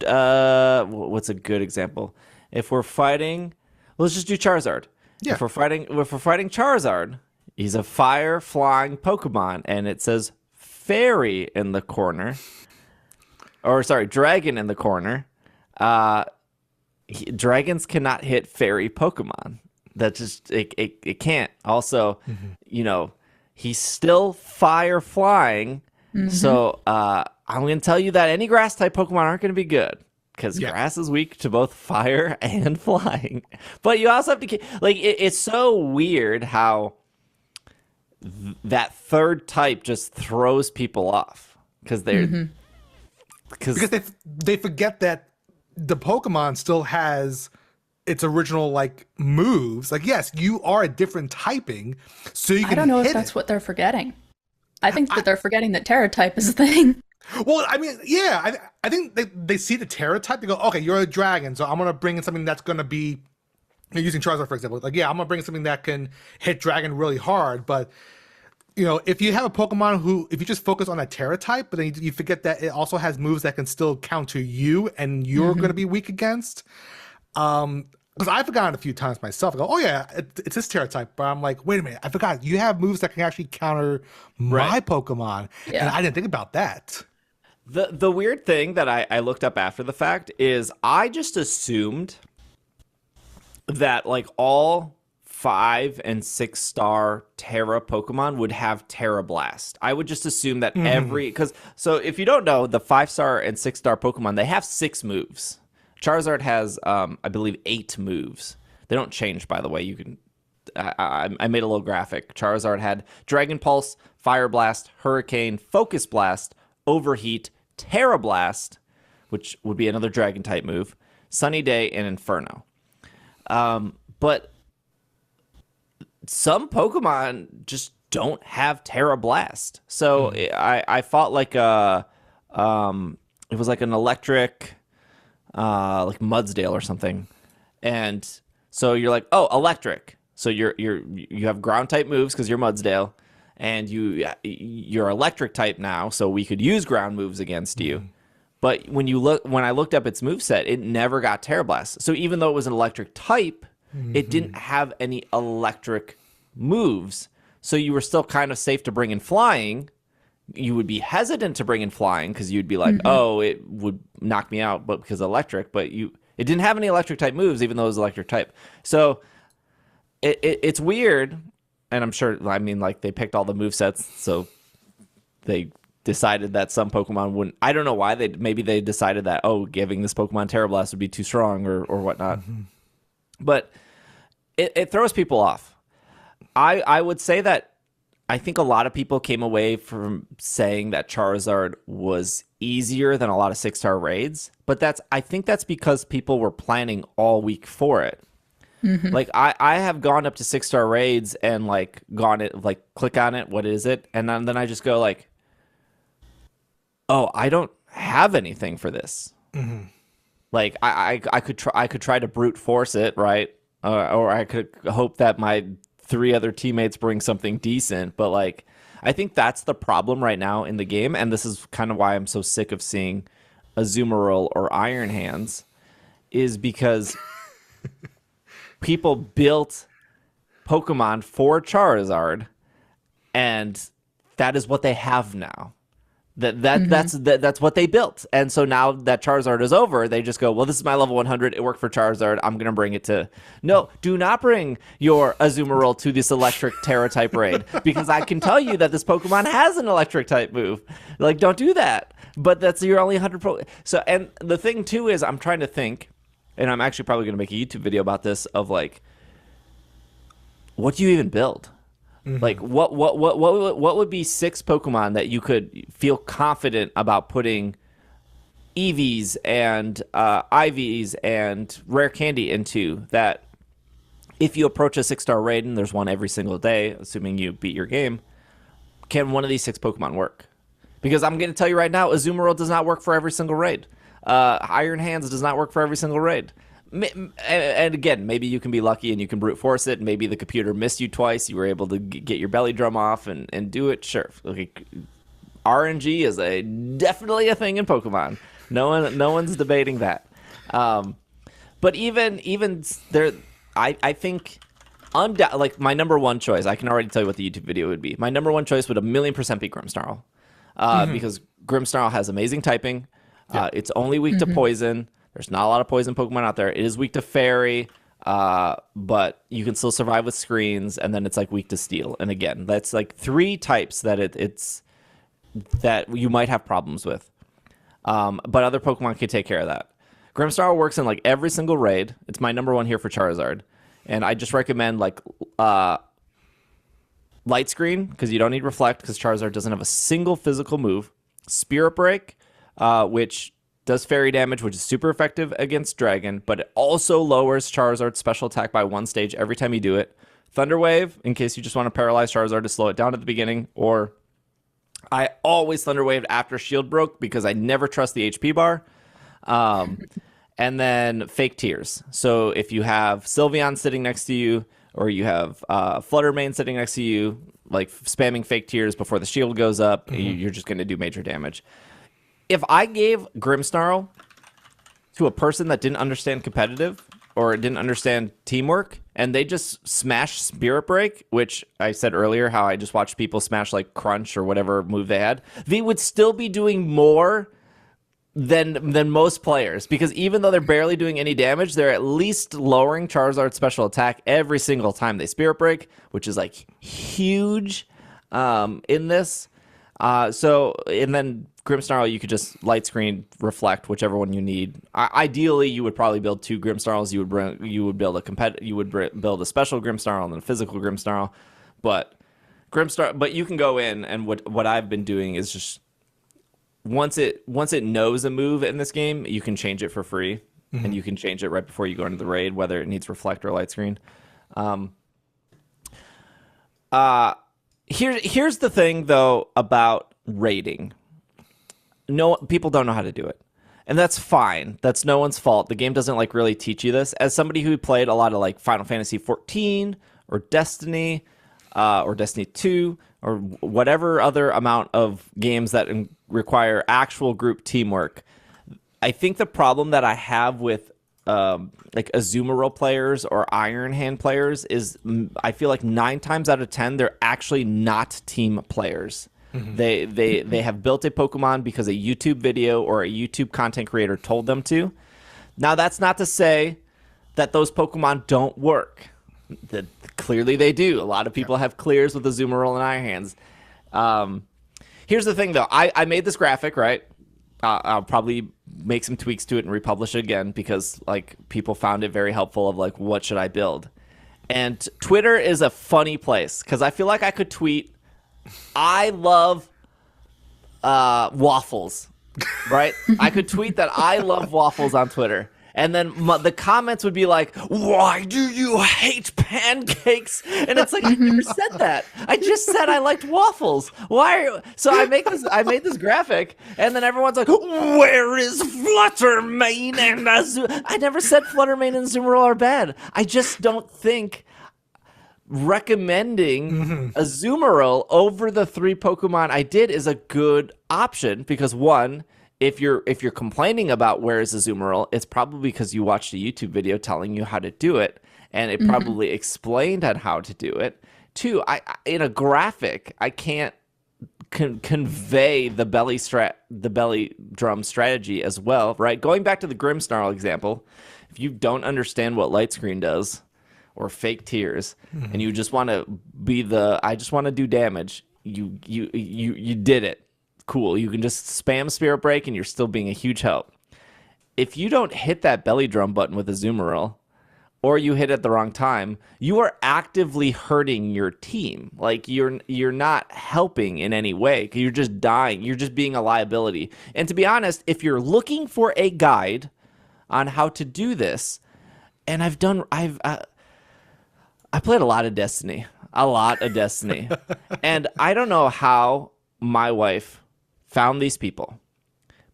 what's a good example? If we're fighting, let's just do Charizard. Yeah. If we're fighting Charizard, he's a fire flying Pokemon, and it says fairy in the corner, or sorry, dragon in the corner. Dragons cannot hit fairy Pokemon. That just it can't. Also, he's still fire flying. So I'm going to tell you that any grass type Pokemon aren't going to be good because grass is weak to both fire and flying. But you also have to like it's so weird how that third type just throws people off because they're because they forget that the Pokemon still has its original like moves. Like, yes, you are a different typing, so you can. I don't know if that's what they're forgetting. I think that they're forgetting that Tera type is a thing. Well, I mean, yeah, I think they see the Tera type. They go, okay, you're a dragon, so I'm gonna bring in something that's gonna be using Charizard for example. Like, yeah, I'm gonna bring in something that can hit dragon really hard. But if you have a Pokemon if you just focus on that Tera type, but then you forget that it also has moves that can still counter you, and you're gonna be weak against. Because I've forgotten a few times myself. I go, oh yeah, it's this Tera type. But I'm like, wait a minute, I forgot. You have moves that can actually counter my Pokemon. Yeah. And I didn't think about that. The weird thing that I looked up after the fact is I just assumed that like all 5- and 6-star Tera Pokemon would have Tera Blast. I would just assume that so if you don't know, the 5-star and 6-star Pokemon, they have 6 moves. Charizard has, I believe, 8 moves. They don't change, by the way. You can. I made a little graphic. Charizard had Dragon Pulse, Fire Blast, Hurricane, Focus Blast, Overheat, Tera Blast, which would be another Dragon type move, Sunny Day, and Inferno. But some Pokemon just don't have Tera Blast. So I fought like it was like an electric. Like Mudsdale or something, and so you're like, oh, electric. So you have ground type moves because you're Mudsdale, and you're electric type now. So we could use ground moves against you. But when I looked up its moveset, it never got Tera Blast. So even though it was an electric type, it didn't have any electric moves. So you were still kind of safe to bring in flying. You would be hesitant to bring in flying because you'd be like, oh, it would knock me out, but because electric. But it didn't have any electric type moves, even though it was electric type. So it's weird. And I'm sure, I mean, like, they picked all the movesets, so they decided that some Pokemon wouldn't. I don't know why. Maybe they decided that, oh, giving this Pokemon Tera Blast would be too strong or whatnot. But it throws people off. I would say that I think a lot of people came away from saying that Charizard was easier than a lot of 6-star raids. But I think that's because people were planning all week for it. Like I have gone up to 6-star raids and like click on it, what is it? And then I just go like, oh, I don't have anything for this. Like I could try to brute force it, right? Or I could hope that my 3 other teammates bring something decent. But like, I think that's the problem right now in the game, and this is kind of why I'm so sick of seeing Azumarill or Iron Hands, is because people built Pokemon for Charizard, and that is what they have now. That's what they built. And so now that Charizard is over, they just go, well, this is my level 100. It worked for Charizard. I'm going to bring it to... No, do not bring your Azumarill to this electric Tera type raid, because I can tell you that this Pokemon has an electric type move. Like, don't do that. But that's your only 100 pro. So, and the thing too is, I'm trying to think, and I'm actually probably going to make a YouTube video about this, of like, what do you even build? Like, what would be 6 Pokemon that you could feel confident about putting EVs and IVs and rare candy into, that if you approach a 6-star raid, and there's one every single day, assuming you beat your game, can one of these 6 Pokemon work? Because I'm going to tell you right now, Azumarill does not work for every single raid. Iron Hands does not work for every single raid. And again, maybe you can be lucky and you can brute force it. Maybe the computer missed you twice. You were able to get your belly drum off and do it. Sure. Okay. RNG is definitely a thing in Pokemon. No one's debating that. But even there, I think like my number one choice, I can already tell you what the YouTube video would be. My number one choice would 1,000,000% be Grimmsnarl. Because Grimmsnarl has amazing typing. It's only weak to poison. There's not a lot of poison Pokemon out there. It is weak to fairy, but you can still survive with screens, and then it's like weak to steel. And again, that's like 3 types that it's that you might have problems with. But other Pokemon can take care of that. Grimmsnarl works in like every single raid. It's my number 1 here for Charizard. And I just recommend like Light Screen, because you don't need Reflect, because Charizard doesn't have a single physical move. Spirit Break, which does fairy damage, which is super effective against Dragon, but it also lowers Charizard's special attack by 1 stage every time you do it. Thunder Wave, in case you just want to paralyze Charizard to slow it down at the beginning, or I always Thunder Waved after Shield broke because I never trust the HP bar. And then Fake Tears. So if you have Sylveon sitting next to you, or you have Fluttermane sitting next to you, like spamming Fake Tears before the shield goes up, you're just going to do major damage. If I gave Grimmsnarl to a person that didn't understand competitive or didn't understand teamwork, and they just smash Spirit Break, which I said earlier how I just watched people smash like Crunch or whatever move they had, they would still be doing more than most players, because even though they're barely doing any damage, they're at least lowering Charizard's special attack every single time they Spirit Break, which is like huge in this. And then Grimmsnarl, you could just Light Screen, Reflect, whichever one you need. Ideally, you would probably build 2 Grimmsnarls. You would build build a special Grimmsnarl and then a physical Grimmsnarl. But you can go in, and what I've been doing is just once it knows a move in this game, you can change it for free, and you can change it right before you go into the raid, whether it needs Reflect or Light Screen. Here's the thing though about raiding. No, people don't know how to do it, and that's fine. That's no one's fault. The game doesn't like really teach you this. As somebody who played a lot of like Final Fantasy 14 or Destiny 2 or whatever other amount of games that require actual group teamwork, I think the problem that I have with like Azumarill players or Iron Hand players is I feel like 9 times out of 10 they're actually not team players. They have built a Pokemon because a YouTube video or a YouTube content creator told them to. Now that's not to say that those Pokemon don't work. Clearly they do. A lot of people have clears with Azumarill and Iron Hands. Here's the thing though. I made this graphic, right? I'll probably make some tweaks to it and republish it again because like people found it very helpful of like what should I build. And Twitter is a funny place because I feel like I could tweet I love waffles, right? I could tweet that I love waffles on Twitter. And then the comments would be like, why do you hate pancakes? And it's like, I never said that. I just said I liked waffles. Why? So I made this graphic, and then everyone's like, where is Fluttermane and Azumarill? I never said Fluttermane and Azumarill are bad. I just don't think recommending Azumarill over the 3 Pokemon I did is a good option because one, if you're complaining about where is Azumarill, it's probably because you watched a YouTube video telling you how to do it, and it probably explained on how to do it. 2, in a graphic, I can't convey the belly drum strategy as well, right? Going back to the Grimmsnarl example, if you don't understand what light screen does or fake tears, and you just want to be I just want to do damage, you did it. Cool. You can just spam Spirit Break and you're still being a huge help. If you don't hit that belly drum button with Azumarill, or you hit it at the wrong time, you are actively hurting your team. Like you're not helping in any way. You're just dying. You're just being a liability. And to be honest, if you're looking for a guide on how to do this, and I played a lot of Destiny, and I don't know how my wife found these people,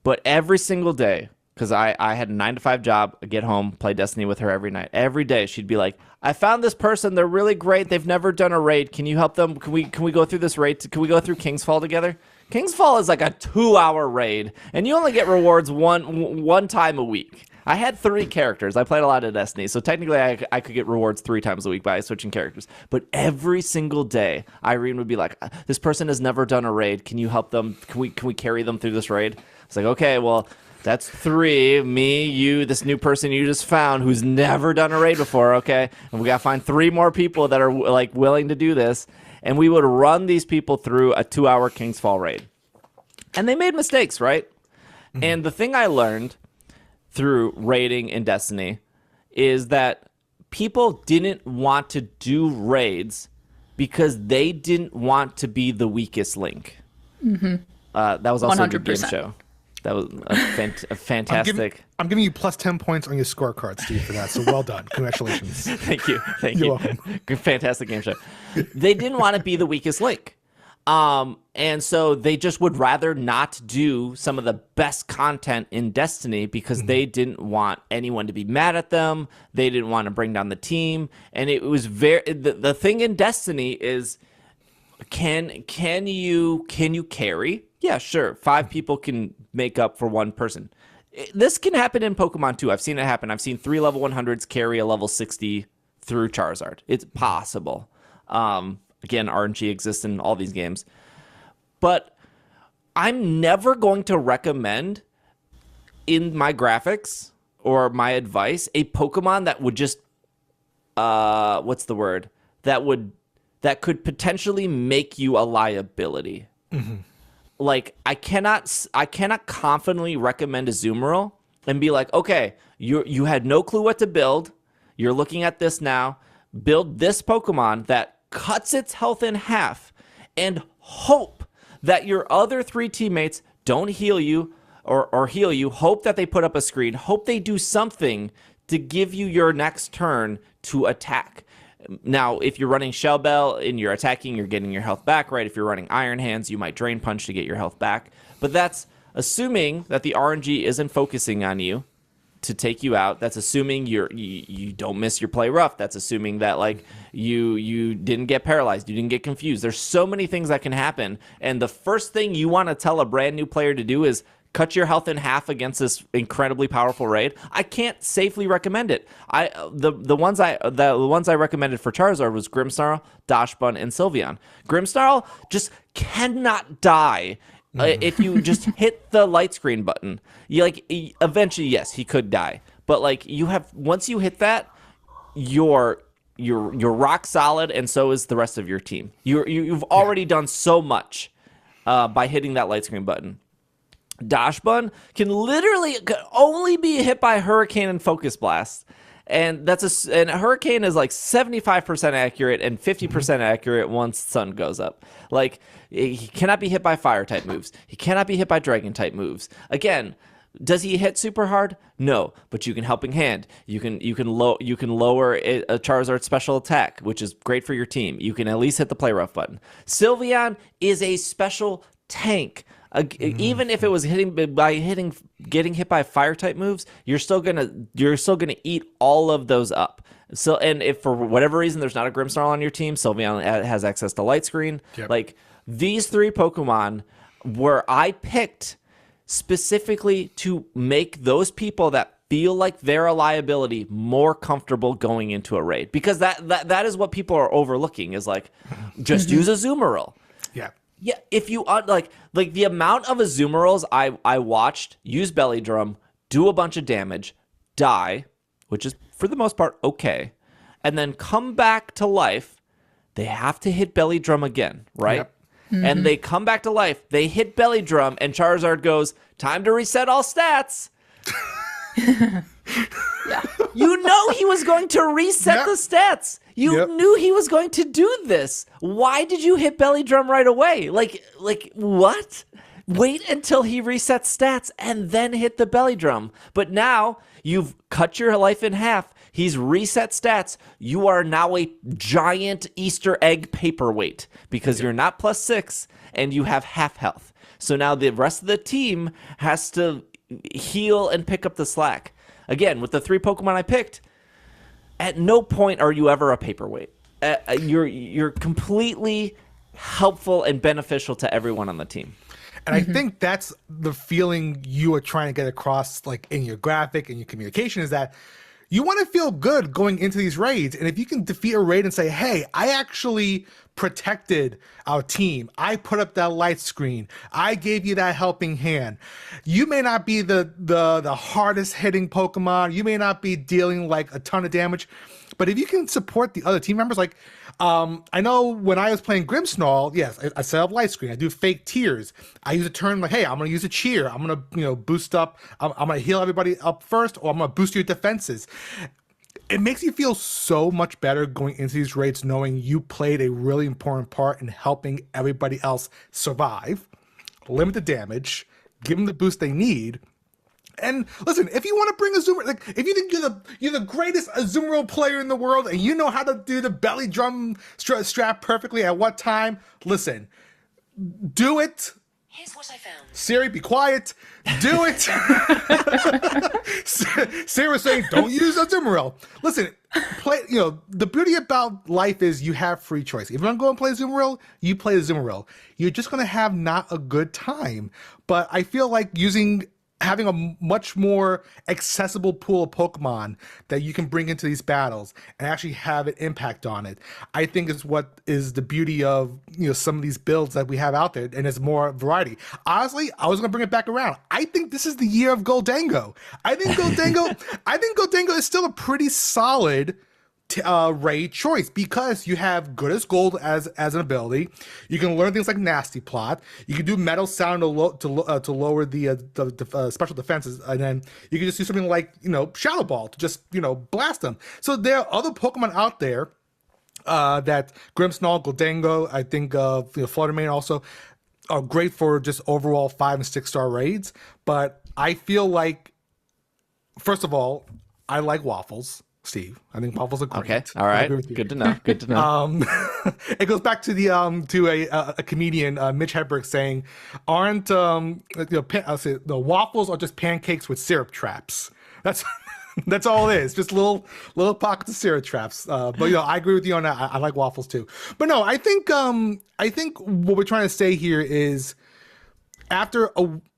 but every single day, because I had a 9-to-5 job, I get home, play Destiny with her every night. Every day she'd be like, I found this person, they're really great, they've never done a raid, can you help them? Can we go through this raid? Can we go through Kingsfall together? Kingsfall is like a 2-hour raid, and you only get rewards one time a week. I had 3 characters. I played a lot of Destiny, so technically I could get rewards 3 times a week by switching characters. But every single day, Irene would be like, this person has never done a raid. Can you help them? Can we carry them through this raid? It's like, okay, well, that's 3. Me, you, this new person you just found who's never done a raid before, okay? And we got to find 3 more people that are like willing to do this. And we would run these people through a 2-hour Kingsfall raid. And they made mistakes, right? And the thing I learned through raiding in Destiny is that people didn't want to do raids because they didn't want to be the weakest link. That was also 100%. A good game show. That was a fantastic. I'm giving you plus 10 points on your scorecard, Steve, for that. So well done. Congratulations. Thank you. You're welcome. Fantastic game show. They didn't want to be the weakest link. And so they just would rather not do some of the best content in Destiny because they didn't want anyone to be mad at them. They didn't want to bring down the team. And it was the thing in Destiny is, can you carry? Yeah, sure. 5 people can make up for 1 person. This can happen in Pokemon too. I've seen it happen. I've seen 3 level 100s carry a level 60 through Charizard. It's possible. Again, RNG exists in all these games. But I'm never going to recommend in my graphics or my advice a Pokemon that would just what's the word? That could potentially make you a liability. Like I cannot confidently recommend a Azumarill and be like, okay, you had no clue what to build. You're looking at this now. Build this Pokemon that cuts its health in half and hope that your other 3 teammates don't heal you or heal you. Hope that they put up a screen. Hope they do something to give you your next turn to attack. Now, if you're running Shell Bell and you're attacking, you're getting your health back, right? If you're running Iron Hands, you might Drain Punch to get your health back. But that's assuming that the RNG isn't focusing on you to take you out. That's assuming you don't miss your play rough. That's assuming that like you didn't get paralyzed, you didn't get confused. There's so many things that can happen, and the first thing you want to tell a brand new player to do is cut your health in half against this incredibly powerful raid, I can't safely recommend it. The ones I recommended for Charizard was Grimmsnarl, Dachshund, and Sylveon. Grimmsnarl just cannot die. If you just hit the light screen button. Eventually, yes, he could die, but once you hit that, you're rock solid, and so is the rest of your team. You've already done so much by hitting that light screen button. Dachshund can only be hit by Hurricane and Focus Blast, and and Hurricane is 75% accurate and 50% accurate once Sun goes up. He cannot be hit by Fire type moves. He cannot be hit by Dragon type moves. Again, does he hit super hard? No, but you can Helping Hand. You can lower a Charizard special attack, which is great for your team. You can at least hit the Play Rough button. Sylveon is a special tank. Even if it was getting hit by Fire type moves, you're still gonna eat all of those up. So, and if for whatever reason there's not a Grimmsnarl on your team, Sylveon has access to Light Screen. Yep. These three Pokemon were I picked specifically to make those people that feel like they're a liability more comfortable going into a raid, because that is what people are overlooking is just use a Azumarill. Yeah, if you the amount of Azumarils I watched use Belly Drum, do a bunch of damage, die, which is for the most part okay, and then come back to life, they have to hit Belly Drum again, right? Yep. And they come back to life, they hit Belly Drum, and Charizard goes, time to reset all stats. Yeah. You know he was going to reset the stats. You knew he was going to do this. Why did you hit Belly Drum right away? What? Wait until he resets stats and then hit the Belly Drum. But now you've cut your life in half. He's reset stats. You are now a giant Easter egg paperweight because you're not +6 and you have half health. So now the rest of the team has to heal and pick up the slack. Again, with the three Pokemon I picked, at no point are you ever a paperweight. You're completely helpful and beneficial to everyone on the team. And I think that's the feeling you are trying to get across, in your graphic and your communication, is that you want to feel good going into these raids. And if you can defeat a raid and say, hey, I actually protected our team, I put up that light screen, I gave you that helping hand. You may not be the hardest hitting Pokemon, you may not be dealing a ton of damage, but if you can support the other team members, I know when I was playing Grimmsnarl, yes, I set up light screen, I do fake tears, I use a turn hey, I'm gonna use a cheer, I'm gonna boost up, I'm gonna heal everybody up first, or I'm gonna boost your defenses. It makes you feel so much better going into these raids knowing you played a really important part in helping everybody else survive, limit the damage, give them the boost they need. And listen, if you want to bring Azumarill, if you think you're the greatest Azumarill player in the world and you know how to do the Belly Drum strap perfectly at what time, listen, do it. Here's what I found. Siri, be quiet. Do it. Sarah's saying, don't use Azumarill. Listen, play. The beauty about life is you have free choice. If you want to go and play Azumarill, you play Azumarill. You're just going to have not a good time. But I feel like having a much more accessible pool of Pokemon that you can bring into these battles and actually have an impact on it, I think is what is the beauty of some of these builds that we have out there, and there's more variety. Honestly, I was gonna bring it back around. I think this is the year of Gholdengo. I think Gholdengo is still a pretty solid raid choice because you have Good as Gold as an ability. You can learn things like Nasty Plot. You can do Metal Sound to lower the special defenses, and then you can just do something like Shadow Ball to just blast them. So there are other Pokemon out there that Grimmsnarl, Gholdengo, I think Fluttermane also are great for just overall 5 and 6 star raids. But I feel like, first of all, I like waffles. Steve, I think waffles are great. Okay, all right, good to know. Good to know. It goes back to a comedian, Mitch Hedberg, saying, "Aren't the waffles are just pancakes with syrup traps?" That's all it is, just little pockets of syrup traps. But I agree with you on that. I like waffles too. But no, I think what we're trying to say here is, after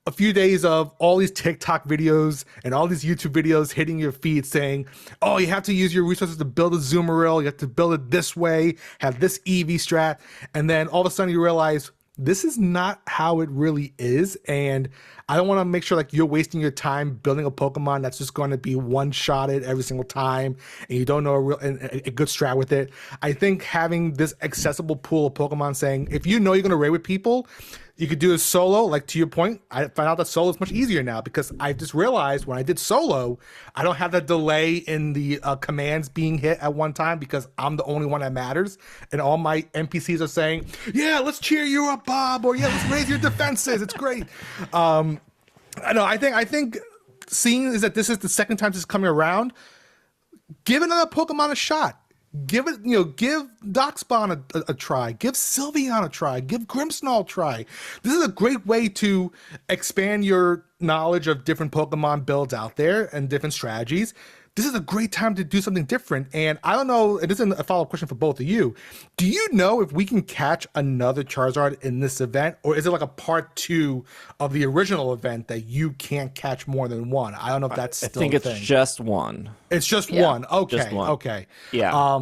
a few days of all these TikTok videos and all these YouTube videos hitting your feed saying, oh, you have to use your resources to build a Azumarill, you have to build it this way, have this EV strat, and then all of a sudden you realize this is not how it really is, and I don't want to make sure like you're wasting your time building a Pokemon that's just going to be one-shotted every single time, and you don't know a good strat with it. I think having this accessible pool of Pokemon saying, if you know you're going to raid with people, you could do a solo. Like, to your point, I found out that solo is much easier now because I just realized when I did solo, I don't have that delay in the commands being hit at one time because I'm the only one that matters. And all my NPCs are saying, yeah, let's cheer you up, Bob, or yeah, let's raise your defenses. It's great. I know. I think seeing is that this is the second time this is coming around, give another Pokemon a shot. Give it, give Darkspawn a try. Give Sylveon a try. Give Grimmsnarl a try. This is a great way to expand your knowledge of different Pokemon builds out there and different strategies. This is a great time to do something different. And I don't know, it isn't a follow-up question for both of you. Do you know if we can catch another Charizard in this event? Or is it like a part 2 of the original event that you can't catch more than one? I don't know if that's still I think it's just one. It's just one. Okay. Just one. Okay. Yeah.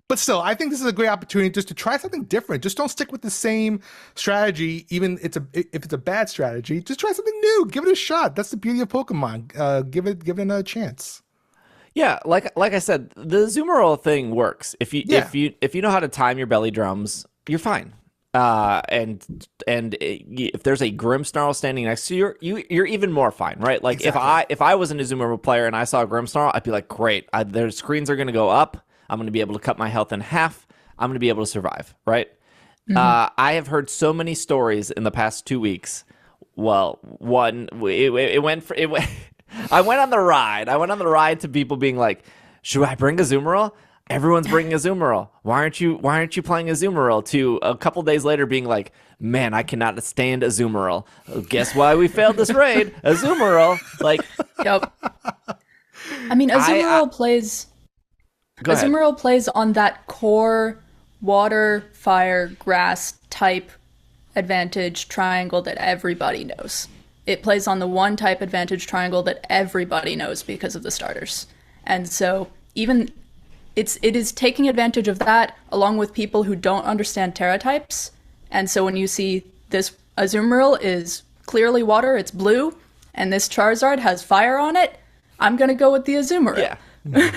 But still, I think this is a great opportunity just to try something different. Just don't stick with the same strategy, even if it's a bad strategy. Just try something new. Give it a shot. That's the beauty of Pokemon. Give it another chance. Yeah, like I said, the Azumarill thing works. If you know how to time your belly drums, you're fine. And if there's a Grimmsnarl standing next to you, you're even more fine, right? Like exactly. if I was an Azumarill player and I saw a Grimmsnarl, I'd be like, great, their screens are going to go up. I'm going to be able to cut my health in half. I'm going to be able to survive, right? Mm-hmm. I have heard so many stories in the past 2 weeks. Well, one, it went. I went on the ride. I went on the ride to people being like, should I bring Azumarill? Everyone's bringing Azumarill. Why aren't you playing Azumarill? To a couple days later being like, man, I cannot stand Azumarill. Guess why we failed this raid? Azumarill. Like, yep. I mean, Azumarill plays on that core water, fire, grass type advantage triangle that everybody knows. It plays on the one type advantage triangle that everybody knows because of the starters. And so even it is taking advantage of that along with people who don't understand Tera types. And so when you see this Azumarill is clearly water, it's blue, and this Charizard has fire on it, I'm going to go with the Azumarill. Yeah.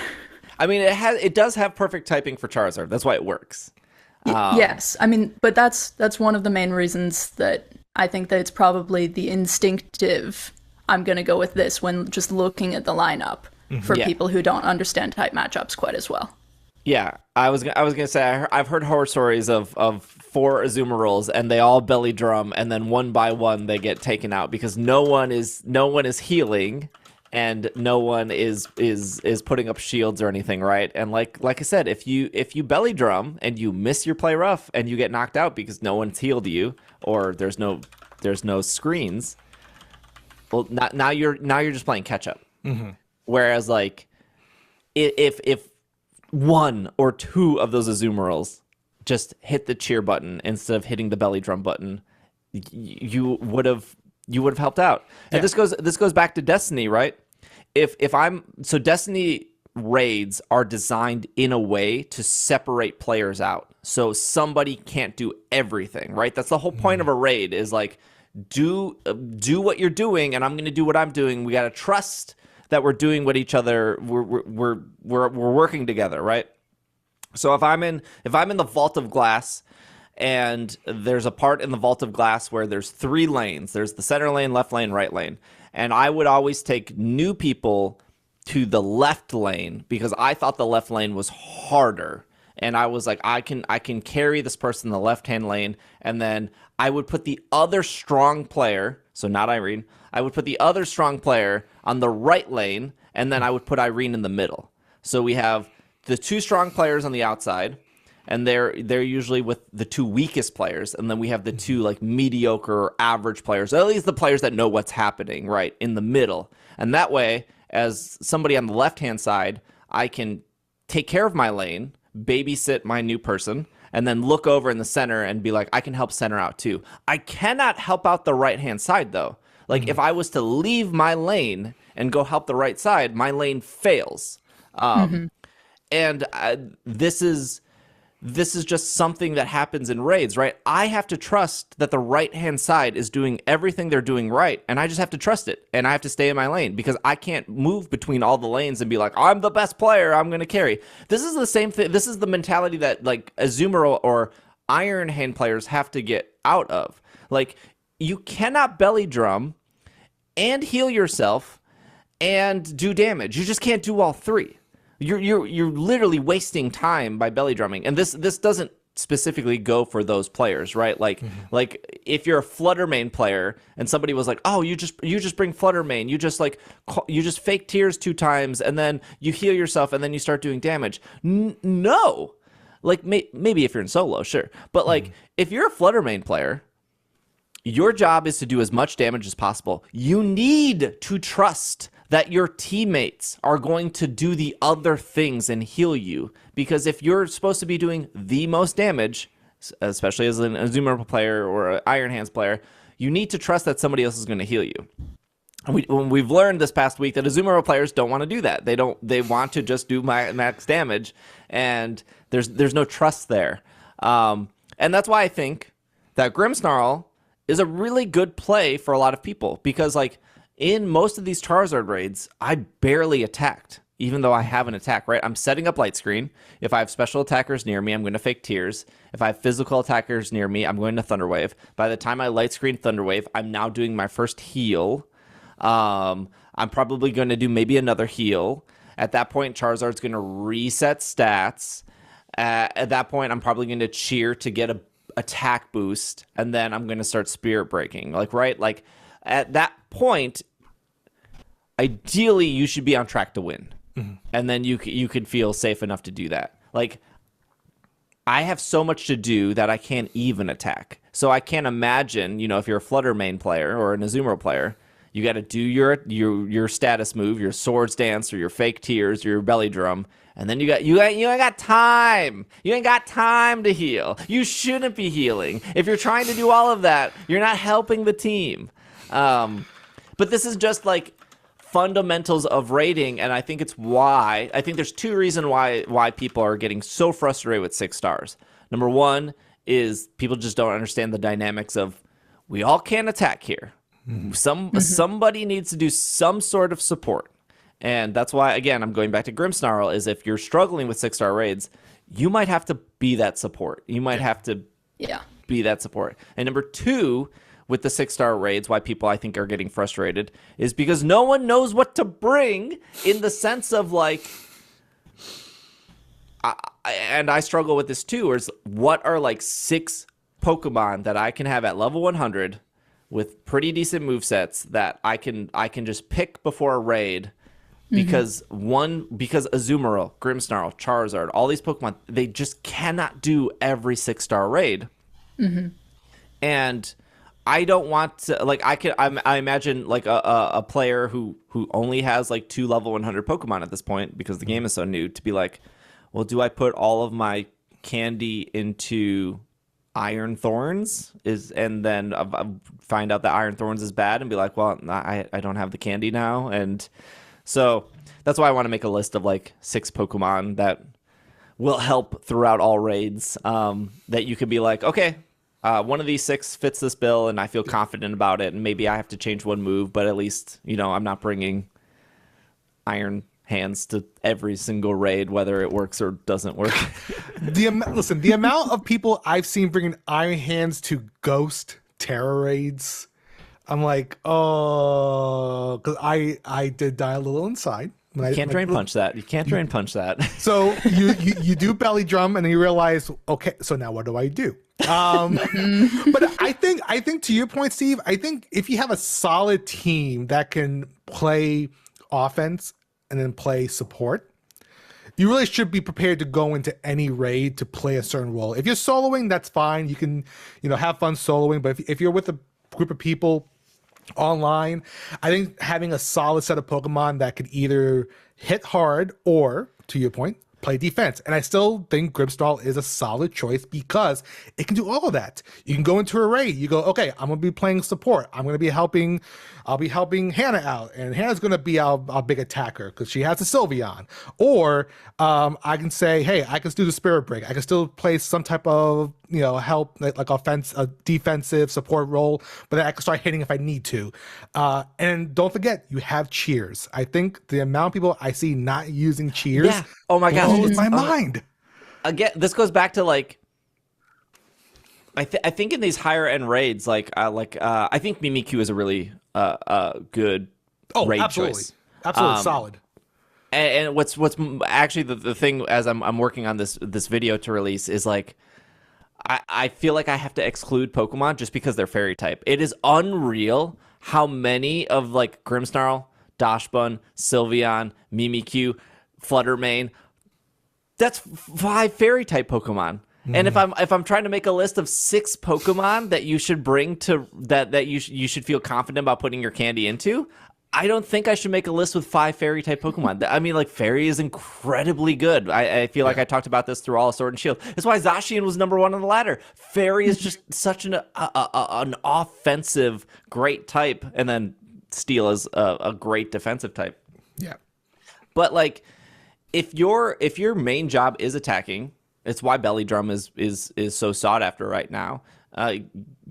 I mean, it does have perfect typing for Charizard. That's why it works. Yes. I mean, but that's one of the main reasons that I think that it's probably the instinctive, I'm going to go with this when just looking at the lineup for people who don't understand type matchups quite as well. Yeah, I was going to say, I've heard horror stories of 4 Azumarills and they all belly drum and then one by one they get taken out because no one is healing and no one is putting up shields or anything, right? And like I said, if you belly drum and you miss your play rough and you get knocked out because no one's healed you or there's no screens, well, now you're just playing catch up. Mm-hmm. Whereas like if 1 or 2 of those Azumarills just hit the cheer button instead of hitting the belly drum button, you would have helped out. And this goes back to Destiny, right? So Destiny raids are designed in a way to separate players out. So somebody can't do everything, right? That's the whole point of a raid is like, do what you're doing and I'm going to do what I'm doing. We got to trust that we're doing what each other, we're working together, right? So if I'm in the Vault of Glass and there's a part in the Vault of Glass where there's 3 lanes. There's the center lane, left lane, right lane. And I would always take new people to the left lane because I thought the left lane was harder. And I was like, I can carry this person in the left-hand lane. And then I would put the other strong player, so not Irene, I would put the other strong player on the right lane, and then I would put Irene in the middle. So we have the 2 strong players on the outside, and they're usually with the 2 weakest players, and then we have the 2 like mediocre or average players, at least the players that know what's happening, right, in the middle. And that way, as somebody on the left-hand side, I can take care of my lane, babysit my new person, and then look over in the center and be like, I can help center out too. I cannot help out the right-hand side, though. Like if I was to leave my lane and go help the right side, my lane fails. And this is just something that happens in raids, right? I have to trust that the right-hand side is doing everything they're doing right, and I just have to trust it, and I have to stay in my lane because I can't move between all the lanes and be like, I'm the best player, I'm going to carry. This is the same thing. This is the mentality that like Azumarill or Iron Hand players have to get out of. Like, you cannot belly drum and heal yourself and do damage. You just can't do all three. You're literally wasting time by belly drumming, and this doesn't specifically go for those players, right? Like if you're a Flutter Mane player and somebody was like, oh, you just bring Flutter Mane, you just fake tears 2 times and then you heal yourself and then you start doing damage. No, like maybe if you're in solo, sure, but like if you're a Flutter Mane player, your job is to do as much damage as possible. You need to trust that your teammates are going to do the other things and heal you. Because if you're supposed to be doing the most damage, especially as an Azumarill player or an Iron Hands player, you need to trust that somebody else is going to heal you. And we've learned this past week that Azumarill players don't want to do that. They want to just do max damage, and there's no trust there. And that's why I think that Grimmsnarl is a really good play for a lot of people, because like in most of these Charizard raids, I barely attacked, even though I have an attack, right? I'm setting up light screen. If I have special attackers near me, I'm going to fake tears. If I have physical attackers near me, I'm going to Thunderwave. By the time I light screen Thunderwave, I'm now doing my first heal. I'm probably going to do maybe another heal. At that point, Charizard's going to reset stats. At that point, I'm probably going to cheer to get a attack boost, and then I'm going to start Spirit Breaking. Like, right? Like, at that point, ideally, you should be on track to win. And then you could feel safe enough to do that. Like, I have so much to do that I can't even attack. So I can't imagine, if you're a Flutter Mane player or an Azumarill player, you got to do your status move, your Swords Dance or your Fake Tears or your Belly Drum, and then you ain't got time. You ain't got time to heal. You shouldn't be healing. If you're trying to do all of that, you're not helping the team. But this is just like fundamentals of raiding, and I think there's 2 reasons why people are getting so frustrated with 6 stars. Number 1 is people just don't understand the dynamics of we all can't attack here. Somebody needs to do some sort of support. And that's why, again, I'm going back to Grimmsnarl, is if you're struggling with 6-star raids, you might have to be that support. You might have to be that support. And number 2, with the 6-star raids, why people I think are getting frustrated is because no one knows what to bring, in the sense of like, and I struggle with this too, is what are like 6 Pokemon that I can have at level 100 with pretty decent movesets that I can just pick before a raid, because Azumarill, Grimmsnarl, Charizard, all these Pokemon, they just cannot do every 6-star raid. And I don't want to, like, I imagine like a player who only has like 2 level 100 Pokemon at this point, because the game is so new, to be like, well, do I put all of my candy into Iron Thorns and then find out that Iron Thorns is bad and be like, well, I don't have the candy now. And so that's why I want to make a list of like 6 Pokemon that will help throughout all raids, that you could be like, okay, one of these 6 fits this bill and I feel confident about it, and maybe I have to change one move, but at least, I'm not bringing Iron Hands to every single raid, whether it works or doesn't work. The amount of people I've seen bringing Iron Hands to Ghost Tera raids, I'm like, oh, because I did die a little inside. You can't drain punch that. You can't drain punch that. So you do belly drum, and then you realize, okay, so now what do I do? But I think to your point, Steve, I think if you have a solid team that can play offense and then play support, you really should be prepared to go into any raid to play a certain role. If you're soloing, that's fine. You can, have fun soloing. But if you're with a group of people online, I think having a solid set of Pokemon that could either hit hard or, to your point, play defense. And I still think Grimmsnarl is a solid choice because it can do all of that. You can go into a raid. You go, okay, I'm going to be playing support. I'll be helping Hannah out. And Hannah's going to be our big attacker because she has a Sylveon. Or I can say, hey, I can do the Spirit Break. I can still play some type of, help, like a defensive support role, but then I can start hitting if I need to. And don't forget, you have cheers. I think the amount of people I see not using cheers, Yeah. Oh my gosh, blows my mind. Again, this goes back to like, I think in these higher end raids, I think Mimikyu is a really good raid absolutely. choice. Absolutely solid. And what's actually the thing as I'm working on this video to release is like, I feel like I have to exclude Pokemon just because they're fairy type. It is unreal how many of like Grimmsnarl, Dachshund, Sylveon, Mimikyu, Fluttermane, that's 5 fairy type Pokemon. And if I'm trying to make a list of 6 Pokemon that you should bring to that you should feel confident about putting your candy into, I don't think I should make a list with 5 fairy type Pokemon. I mean, like, fairy is incredibly good. I feel like I talked about this through all of Sword and Shield. That's why Zacian was number 1 on the ladder. Fairy is just such an offensive, great type, and then Steel is a great defensive type. Yeah. But like, if your main job is attacking, it's why Belly Drum is so sought after right now.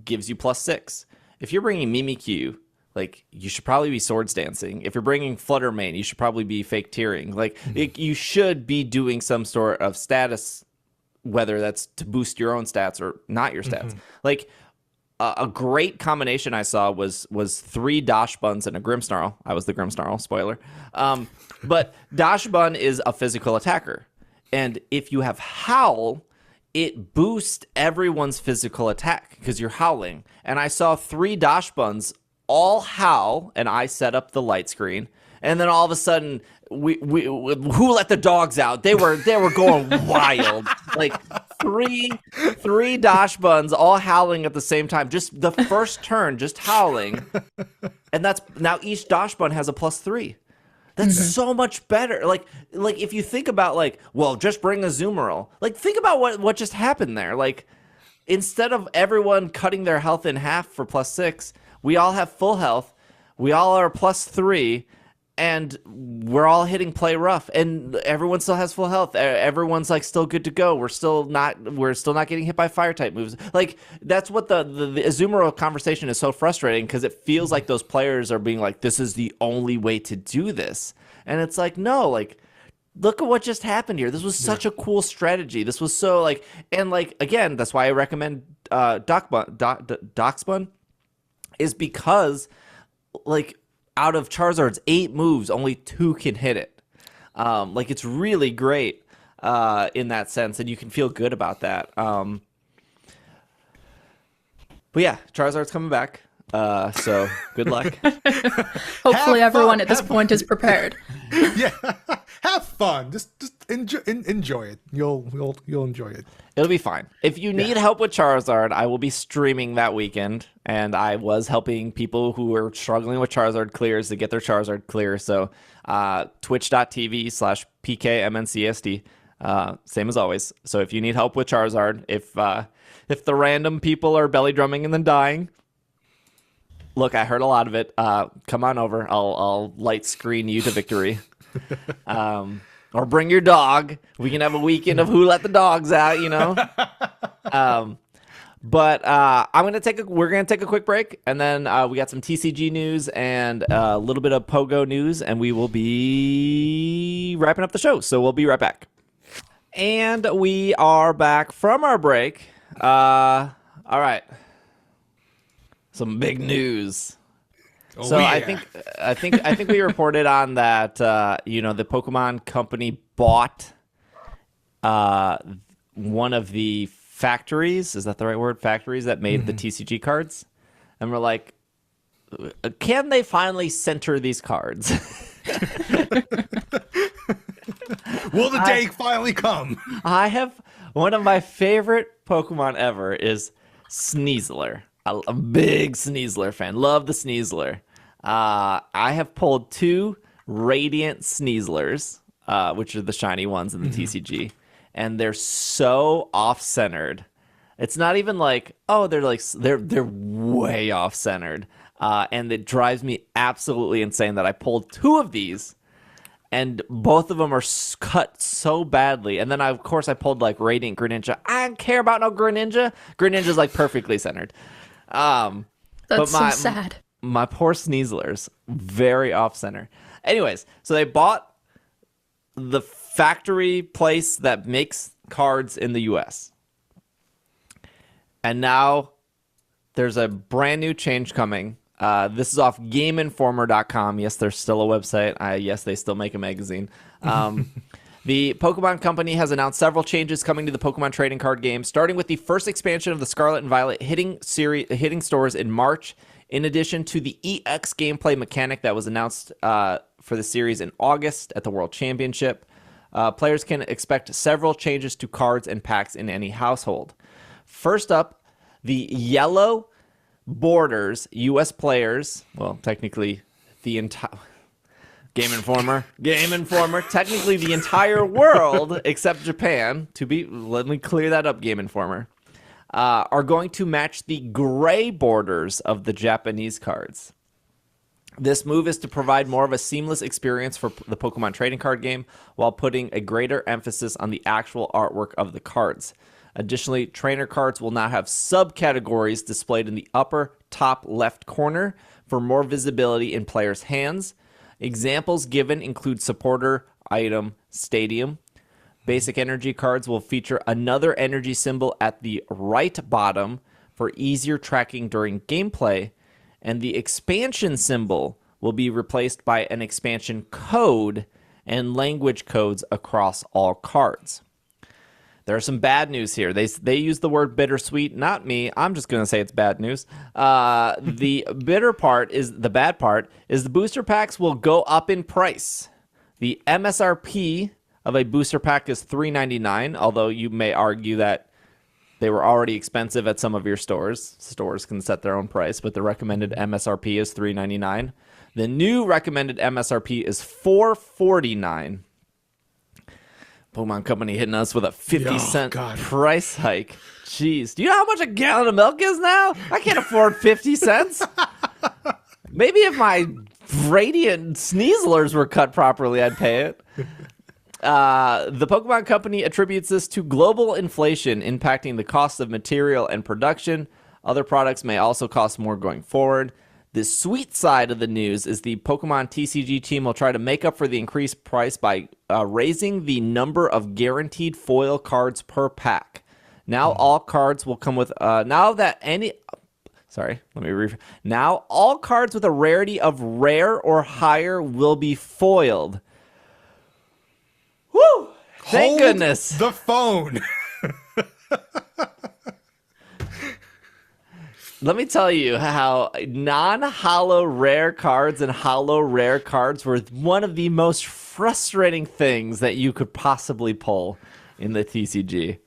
Gives you +6. If you're bringing Mimikyu, like, you should probably be Swords Dancing. If you're bringing Fluttermane, you should probably be Fake Tearing. Like, you should be doing some sort of status, whether that's to boost your own stats or not your stats. Like, a great combination I saw was 3 Dachshunds and a Grimmsnarl. I was the Grimmsnarl, spoiler. But Dachshund is a physical attacker. And if you have Howl, it boosts everyone's physical attack because you're howling. And I saw 3 Dachshunds all howl, and I set up the light screen. And then all of a sudden, we who let the dogs out? They were going wild. Like three Dachshunds all howling at the same time. Just the first turn, just howling. And that's now each Dachshund has a +3. That's so much better. Like if you think about well, just bring a Zoomerl. Like, think about what just happened there. Like, instead of everyone cutting their health in half for +6, we all have full health. We all are +3, and we're all hitting play rough, and everyone still has full health. Everyone's like still good to go. We're still not getting hit by fire type moves. Like, that's what the Azumarill conversation is so frustrating, because it feels like those players are being like, this is the only way to do this, and it's like, no, like, look at what just happened here. This was such a cool strategy. This was so again, that's why I recommend Dachshund. Is because, out of Charizard's 8 moves, only 2 can hit it. It's really great in that sense, and you can feel good about that. But yeah, Charizard's coming back, so good luck. Hopefully everyone at this point is prepared. Yeah, have fun. Just enjoy it. You'll enjoy it. It'll be fine. If you need help with Charizard, I will be streaming that weekend, and I was helping people who were struggling with Charizard clears to get their Charizard clear. So twitch.tv/PKMNcast, same as always. So if you need help with Charizard, if the random people are belly drumming and then dying, look, I heard a lot of it. Come on over. I'll light screen you to victory. Or bring your dog. We can have a weekend of who let the dogs out, But we're gonna take a quick break, and then we got some TCG news and a little bit of Pogo news, and we will be wrapping up the show. So we'll be right back. And we are back from our break. All right. Some big news. So yeah. I think we reported on that. The Pokemon Company bought one of the factories. Is that the right word? Factories that made the TCG cards, and we're like, can they finally center these cards? Will the day finally come? I have one of my favorite Pokemon ever is Sneasler. I'm a big Sneasler fan. Love the Sneasler. I have pulled 2 Radiant Sneaslers. which are the shiny ones in the TCG, and they're so off-centered. It's not even like, oh, they're way off-centered, and it drives me absolutely insane that I pulled 2 of these, and both of them are cut so badly. And then of course I pulled like Radiant Greninja. I don't care about no Greninja. Greninja's like perfectly centered. That's so sad. My poor Sneaslers, very off-center. Anyways, so they bought the factory place that makes cards in the US. And now there's a brand new change coming. This is off GameInformer.com. Yes, there's still a website. Yes, they still make a magazine. The Pokemon Company has announced several changes coming to the Pokemon trading card game, starting with the first expansion of the Scarlet and Violet hitting stores in March, in addition to the EX gameplay mechanic that was announced for the series in August at the World Championship. Players can expect several changes to cards and packs in any household. First up, the yellow borders, U.S. players, well, technically the entire... Game Informer, technically the entire world except Japan, let me clear that up, Game Informer, are going to match the gray borders of the Japanese cards. This move is to provide more of a seamless experience for the Pokemon trading card game while putting a greater emphasis on the actual artwork of the cards. Additionally, trainer cards will now have subcategories displayed in the upper top left corner for more visibility in players' hands. Examples given include supporter, item, stadium. Basic energy cards will feature another energy symbol at the right bottom for easier tracking during gameplay, and the expansion symbol will be replaced by an expansion code and language codes across all cards. There's some bad news here. They use the word bittersweet, not me. I'm just going to say it's bad news. The bad part is the booster packs will go up in price. The MSRP of a booster pack is $3.99, although you may argue that they were already expensive at some of your stores. Stores can set their own price, but the recommended MSRP is $3.99. The new recommended MSRP is $4.49. Pokemon Company hitting us with a 50-cent price hike. Jeez. Do you know how much a gallon of milk is now? I can't afford 50 cents. Maybe if my Radiant Sneaslers were cut properly, I'd pay it. The Pokemon Company attributes this to global inflation impacting the cost of material and production. Other products may also cost more going forward. The sweet side of the news is the Pokemon TCG team will try to make up for the increased price by raising the number of guaranteed foil cards per pack. Now all cards will come with now all cards with a rarity of rare or higher will be foiled. Woo! Thank goodness. The phone. Let me tell you how non-holo rare cards and holo rare cards were one of the most frustrating things that you could possibly pull in the TCG.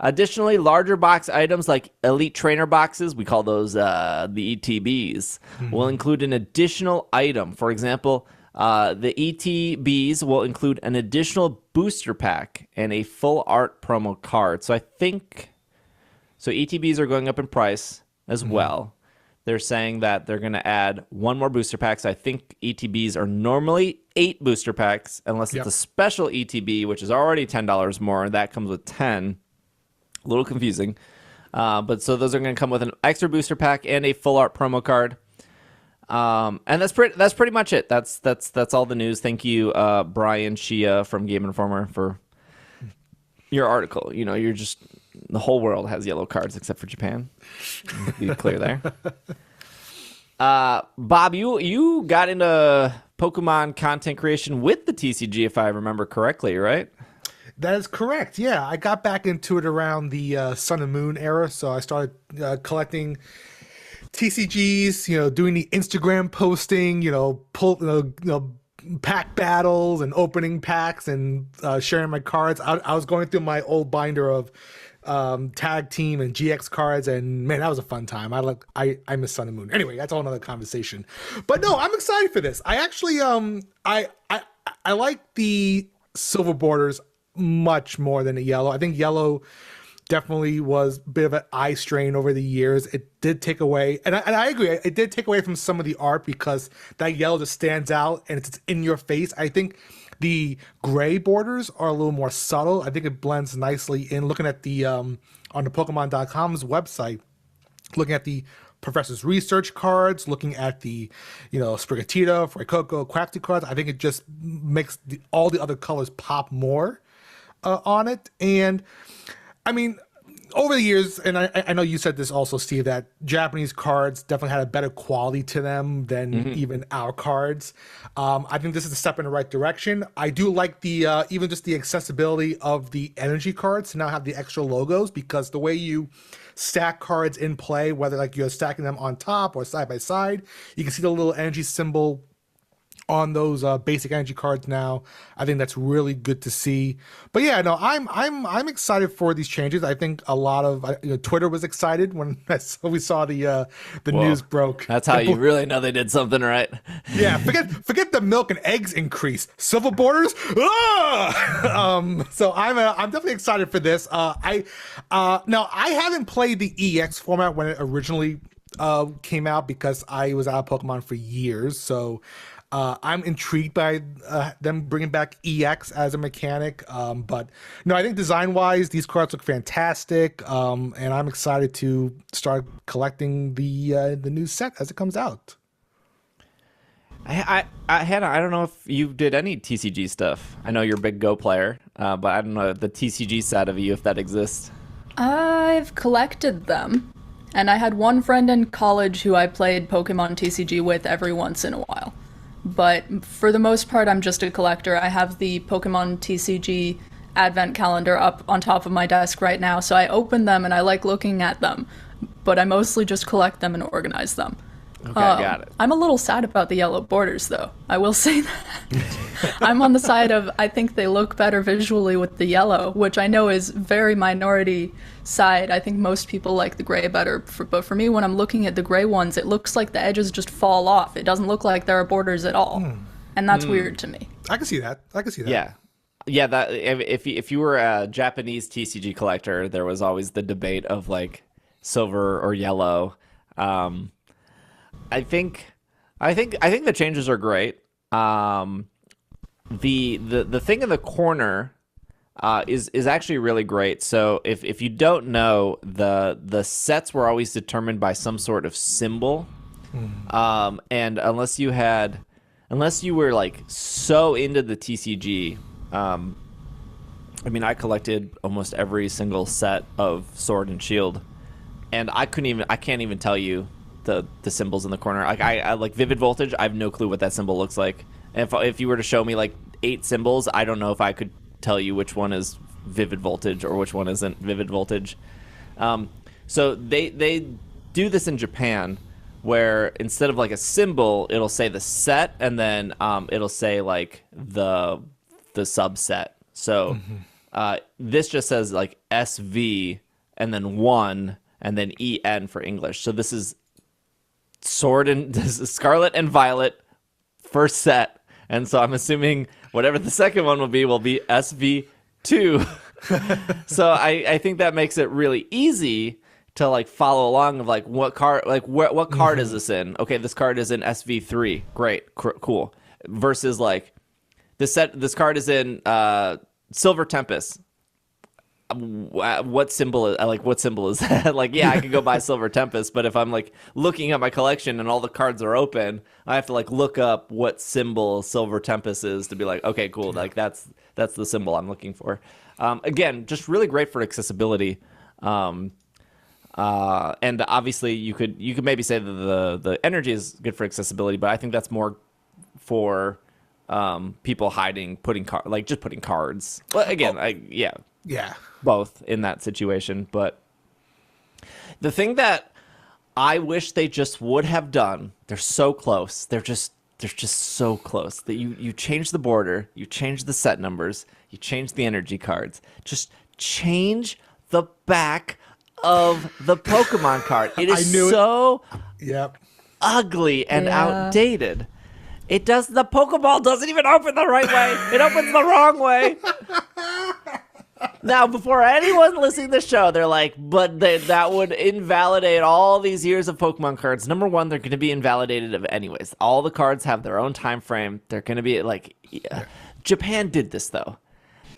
Additionally, larger box items like Elite Trainer boxes, we call those the ETBs, will include an additional item. For example, the ETBs will include an additional booster pack and a full art promo card. So ETBs are going up in price as well. They're saying that they're going to add one more booster pack. So I think ETBs are normally 8 booster packs, unless it's a special ETB, which is already $10 more, and that comes with 10. A little confusing. But so those are going to come with an extra booster pack and a full art promo card. And that's pretty much it. That's all the news. Thank you, Brian Shia from Game Informer, for your article. You know, the whole world has yellow cards except for Japan. Be clear there. Bob, you got into Pokemon content creation with the TCG, if I remember correctly, right? That is correct. Yeah, I got back into it around the Sun and Moon era, so I started collecting TCGs, doing the Instagram posting, pack battles and opening packs and sharing my cards. I was going through my old binder of tag team and GX cards, and man, that was a fun time. I miss Sun and Moon. Anyway, that's all another conversation. But no, I'm excited for this. I actually I I like the silver borders much more than the yellow. I think yellow definitely was a bit of an eye strain over the years. It did take away, and I agree, it did take away from some of the art because that yellow just stands out and it's in your face. I think the gray borders are a little more subtle. I think it blends nicely in. Looking at the on the Pokemon.com's website, looking at the Professor's Research cards, looking at the, Sprigatito, Fuecoco, Quaxly cards, I think it just makes all the other colors pop more on it. And I mean, over the years, and I know you said this also, Steve, that Japanese cards definitely had a better quality to them than even our cards. I think this is a step in the right direction. I do like the even just the accessibility of the energy cards to now have the extra logos, because the way you stack cards in play, whether like you're stacking them on top or side by side, you can see the little energy symbol on those basic energy cards now. I think that's really good to see. But yeah, no, I'm excited for these changes. I think a lot of Twitter was excited when we saw the news broke. That's how you really know they did something right. Yeah, forget the milk and eggs increase. Silver borders. So I'm definitely excited for this. Now I haven't played the EX format when it originally came out because I was out of Pokemon for years. So I'm intrigued by them bringing back EX as a mechanic. But no, I think design-wise, these cards look fantastic, and I'm excited to start collecting the new set as it comes out. Hannah, I don't know if you did any TCG stuff. I know you're a big Go player, but I don't know the TCG side of you, if that exists. I've collected them, and I had one friend in college who I played Pokemon TCG with every once in a while. But for the most part, I'm just a collector. I have the Pokemon TCG advent calendar up on top of my desk right now, so I open them and I like looking at them, but I mostly just collect them and organize them. Okay, got it. I'm a little sad about the yellow borders, though. I will say that. I'm on the side of, I think they look better visually with the yellow, which I know is very minority side. I think most people like the gray better, but for me, when I'm looking at the gray ones, it looks like the edges just fall off. It doesn't look like there are borders at all, and that's weird to me. I can see that. Yeah. That if you were a Japanese TCG collector, there was always the debate of like silver or yellow. I think the changes are great. The thing in the corner is actually really great. So if you don't know, the sets were always determined by some sort of symbol. And unless you were like so into the TCG, I mean, I collected almost every single set of Sword and Shield, and I can't even tell you the symbols in the corner. Like I like Vivid Voltage. I have no clue what that symbol looks like. And if you were to show me like 8 symbols, I don't know if I could tell you which one is Vivid Voltage or which one isn't Vivid Voltage. So they do this in Japan, where instead of like a symbol, it'll say the set, and then it'll say like the subset. So this just says like SV and then 1 and then EN for English. So this is this is Scarlet and Violet first set, and so I'm assuming whatever the second one will be SV2. So I think that makes it really easy to like follow along of like what card, like what card is this in? Okay, this card is in SV3. Great, cool. Versus like this card is in Silver Tempest. What symbol is that? Like, yeah, I could go buy Silver Tempest, but if I'm like looking at my collection and all the cards are open, I have to like look up what symbol Silver Tempest is to be like, okay, cool, like that's the symbol I'm looking for. Again, just really great for accessibility. And obviously you could maybe say that the energy is good for accessibility, but I think that's more for people putting cards. Well, again, yeah, both in that situation. But the thing that I wish they just would have done, they're so close. They're just so close that you change the border, you change the set numbers, you change the energy cards. Just change the back of the Pokemon card. It is so ugly and outdated. It does. The Pokeball doesn't even open the right way. It opens the wrong way. Now, before anyone listening to the show, they're like, but that would invalidate all these years of Pokemon cards. Number one, they're going to be invalidated anyways. All the cards have their own time frame. They're going to be like, yeah. Japan did this, though.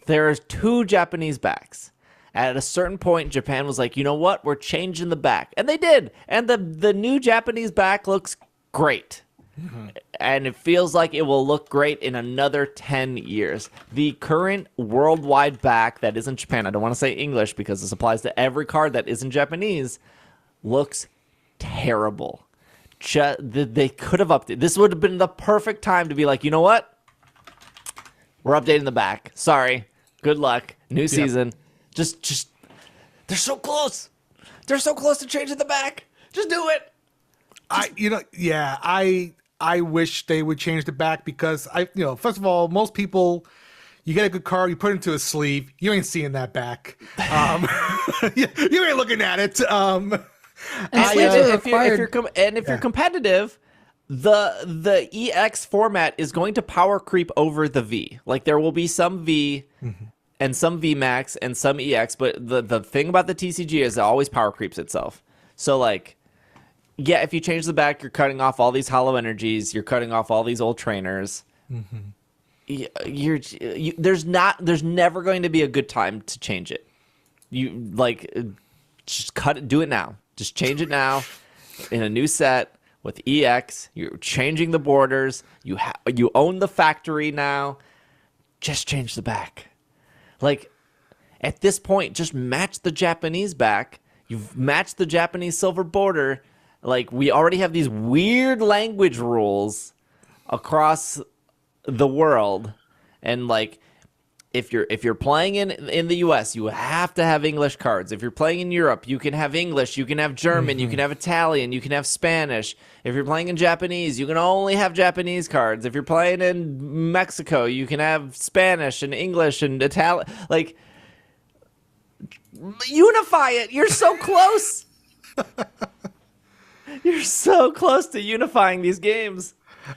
There are 2 Japanese backs. At a certain point, Japan was like, you know what? We're changing the back. And they did. And the new Japanese back looks great. Mm-hmm. And it feels like it will look great in another 10 years. The current worldwide back that isn't Japan, I don't want to say English because this applies to every card that isn't Japanese, looks terrible. They could have updated. This would have been the perfect time to be like, you know what? We're updating the back. Sorry. Good luck. New season. Just, they're so close. They're so close to changing the back. Just do it. I wish they would change the back because first of all, most people, you get a good card, you put it into a sleeve, you ain't seeing that back. You ain't looking at it. If you're competitive, the EX format is going to power creep over the V. Like there will be some V and some V Max and some EX, but the thing about the TCG is it always power creeps itself. So like, yeah, if you change the back, you're cutting off all these hollow energies. You're cutting off all these old trainers. Mm-hmm. There's never going to be a good time to change it. Just cut it. Do it now. Just change it now in a new set with EX. You're changing the borders. You own the factory now. Just change the back. Like at this point, just match the Japanese back. You've matched the Japanese silver border. Like, we already have these weird language rules across the world. And, like, if you're playing in the US, you have to have English cards. If you're playing in Europe, you can have English, you can have German, you can have Italian, you can have Spanish. If you're playing in Japanese, you can only have Japanese cards. If you're playing in Mexico, you can have Spanish and English and Italian. Like, unify it. You're so close. You're so close to unifying these games.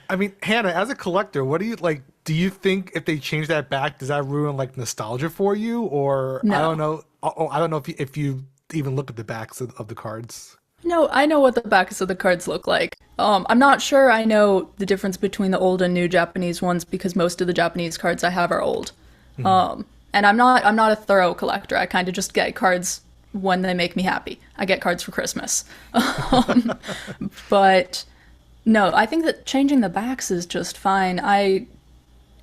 I mean, Hannah, as a collector, what do you like? Do you think if they change that back, does that ruin like nostalgia for you? Or no. I don't know. I don't know if you even look at the backs of the cards. No, I know what the backs of the cards look like. I'm not sure I know the difference between the old and new Japanese ones because most of the Japanese cards I have are old. Mm-hmm. And I'm not a thorough collector. I kind of just get cards when they make me happy. I get cards for Christmas. But no, I think that changing the backs is just fine.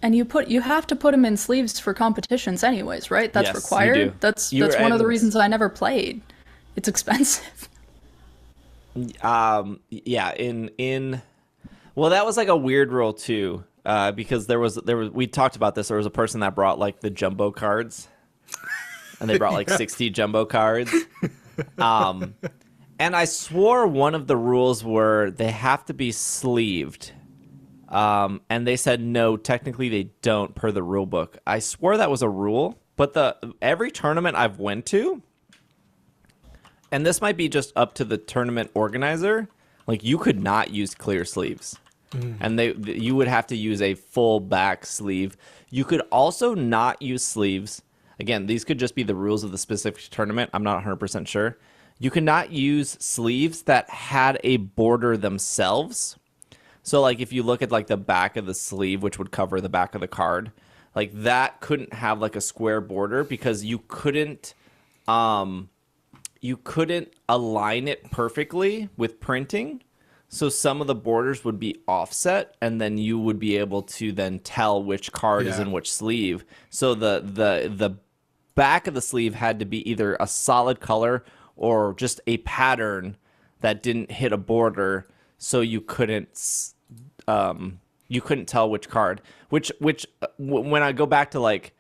You have to put them in sleeves for competitions anyways, right? That's required. You do. That's one of the reasons I never played. It's expensive. Well, that was like a weird rule too. Because there was we talked about this. There was a person that brought like the jumbo cards. And they brought like 60 jumbo cards. And I swore one of the rules were they have to be sleeved. And they said, no, technically they don't per the rule book. I swore that was a rule. But every tournament I've went to, and this might be just up to the tournament organizer, like you could not use clear sleeves. And you would have to use a full back sleeve. You could also not use sleeves. Again, these could just be the rules of the specific tournament. I'm not 100% sure. You cannot use sleeves that had a border themselves. So, like, if you look at, like, the back of the sleeve, which would cover the back of the card, like, that couldn't have, like, a square border because you couldn't align it perfectly with printing. So some of the borders would be offset, and then you would be able to then tell which card is in which sleeve. So the back of the sleeve had to be either a solid color or just a pattern that didn't hit a border, so you couldn't tell which card. Which when I go back to like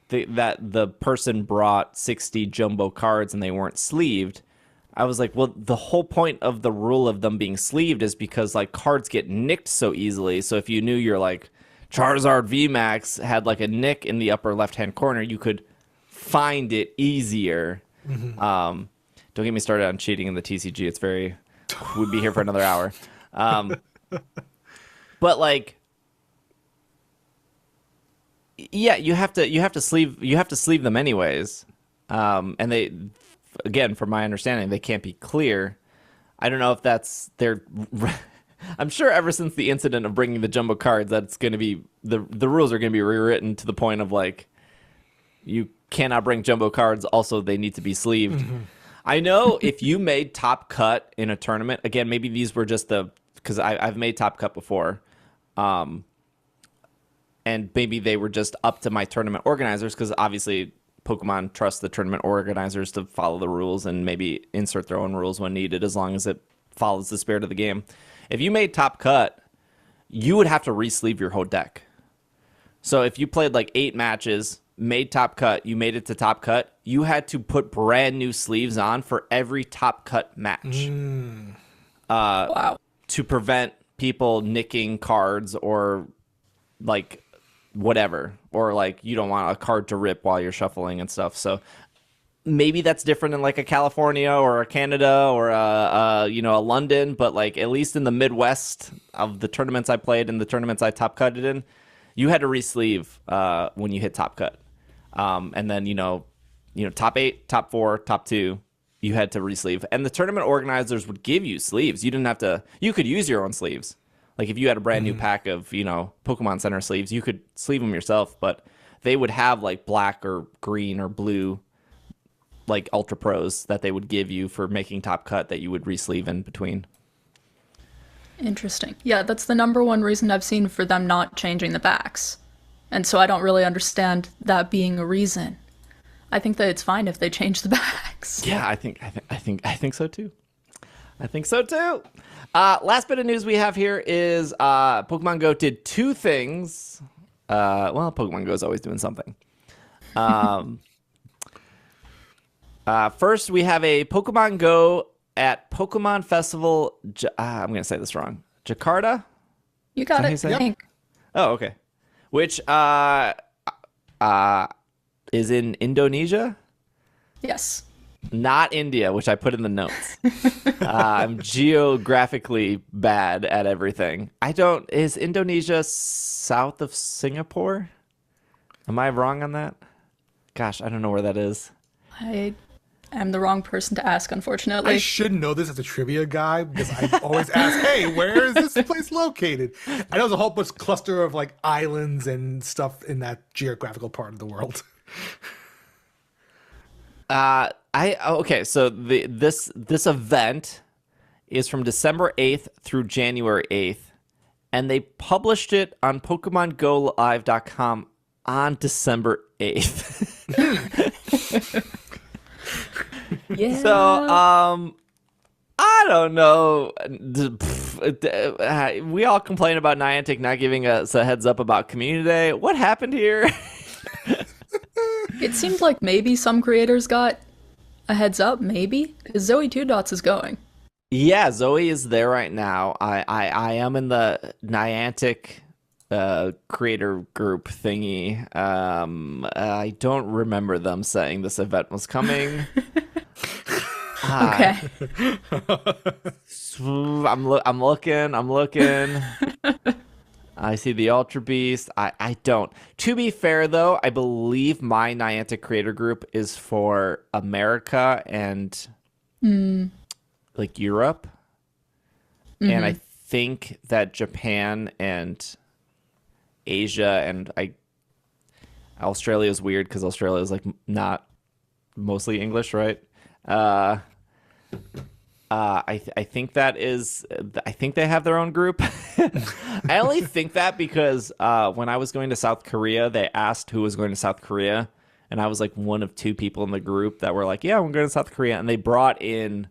the person brought 60 jumbo cards and they weren't sleeved, I was like, well, the whole point of the rule of them being sleeved is because like cards get nicked so easily. So if you knew your like Charizard VMAX had like a nick in the upper left-hand corner, you could find it easier. Mm-hmm. Don't get me started on cheating in the TCG. It's we'd be here for another hour. But like Yeah, you have to sleeve them anyways. And they, again, from my understanding, they can't be clear. I don't know if that's their. I'm sure ever since the incident of bringing the jumbo cards, that's going to be the rules are going to be rewritten to the point of like, you cannot bring jumbo cards. Also, they need to be sleeved. Mm-hmm. I know if you made top cut in a tournament, again, maybe these were just because I've made top cut before. And maybe they were just up to my tournament organizers because obviously Pokemon trusts the tournament organizers to follow the rules and maybe insert their own rules when needed as long as it follows the spirit of the game. If you made top cut, you would have to re-sleeve your whole deck. So if you played like 8 matches, made top cut, you made it to top cut, you had to put brand new sleeves on for every top cut match. Wow. To prevent people nicking cards or like whatever, or like you don't want a card to rip while you're shuffling and stuff. So maybe that's different in like a California or a Canada or a London, but like at least in the Midwest of the tournaments I played and the tournaments I top cutted in, you had to re-sleeve when you hit top cut. And then, top 8, top 4, top 2, you had to re-sleeve. And the tournament organizers would give you sleeves. You didn't have to, you could use your own sleeves. Like if you had a brand new pack of, Pokemon Center sleeves, you could sleeve them yourself, but they would have like black or green or blue, like Ultra Pros that they would give you for making top cut that you would re-sleeve in between. Interesting. Yeah, that's the number one reason I've seen for them not changing the backs. And so I don't really understand that being a reason. I think that it's fine if they change the backs. Yeah, I think so too. I think so too. Last bit of news we have here is Pokemon Go did 2 things. Pokemon Go is always doing something. First, we have a Pokemon Go at Pokemon Festival. I'm going to say this wrong. Jakarta? You got it. I think. Oh, okay. Which is in Indonesia? Yes. Not India, which I put in the notes. I'm geographically bad at everything. Is Indonesia south of Singapore? Am I wrong on that? Gosh, I don't know where that is. I am the wrong person to ask, unfortunately. I should know this as a trivia guy because I always ask, hey, where is this place located? I know there's a whole bunch cluster of like islands and stuff in that geographical part of the world. So this event is from December 8th through January 8th, and they published it on PokemonGoLive.com on December 8th. Yeah. So, I don't know. We all complain about Niantic not giving us a heads up about Community Day. What happened here? It seemed like maybe some creators got a heads up, maybe, because Zoe Two Dots is going. Yeah, Zoe is there right now. I am in the Niantic creator group thingy. I don't remember them saying this event was coming. Okay. I'm looking. I see the Ultra Beast. I don't. To be fair, though, I believe my Niantic creator group is for America and like Europe. Mm-hmm. And I think that Japan and Asia and Australia is weird because Australia is like not mostly English, right? I think that is. I think they have their own group. I only think that because when I was going to South Korea, they asked who was going to South Korea, and I was like one of 2 people in the group that were like, "Yeah, I'm going to South Korea," and they brought in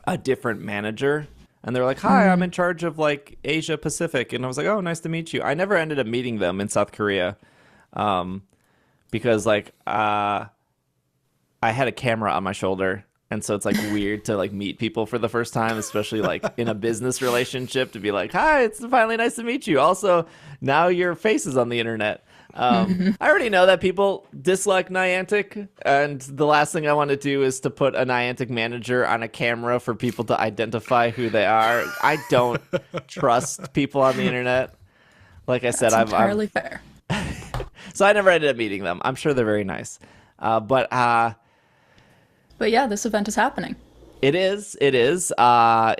a different manager, and they're like, "Hi, I'm in charge of like Asia Pacific," and I was like, "Oh, nice to meet you." I never ended up meeting them in South Korea, because like I had a camera on my shoulder. And so it's like weird to like meet people for the first time, especially like in a business relationship, to be like, "Hi, it's finally nice to meet you. Also, now your face is on the internet." I already know that people dislike Niantic, and the last thing I want to do is to put a Niantic manager on a camera for people to identify who they are. I don't trust people on the internet. Like I said, That's entirely fair. So I never ended up meeting them. I'm sure they're very nice. But yeah, this event is happening. It is. From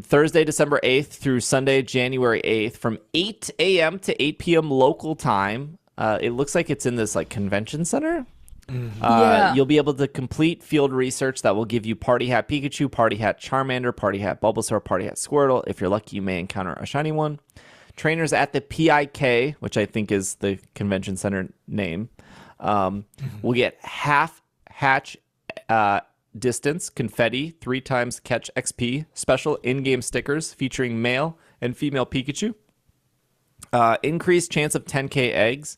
Thursday, December 8th through Sunday, January 8th, from 8 a.m. to 8 p.m. local time. It looks like it's in this like convention center. Yeah. You'll be able to complete field research that will give you Party Hat Pikachu, Party Hat Charmander, Party Hat Bulbasaur, Party Hat Squirtle. If you're lucky, you may encounter a shiny one. Trainers at the PIK, which I think is the convention center name, will get half hatch distance, confetti, 3 times catch XP, special in-game stickers featuring male and female Pikachu, increased chance of 10k eggs,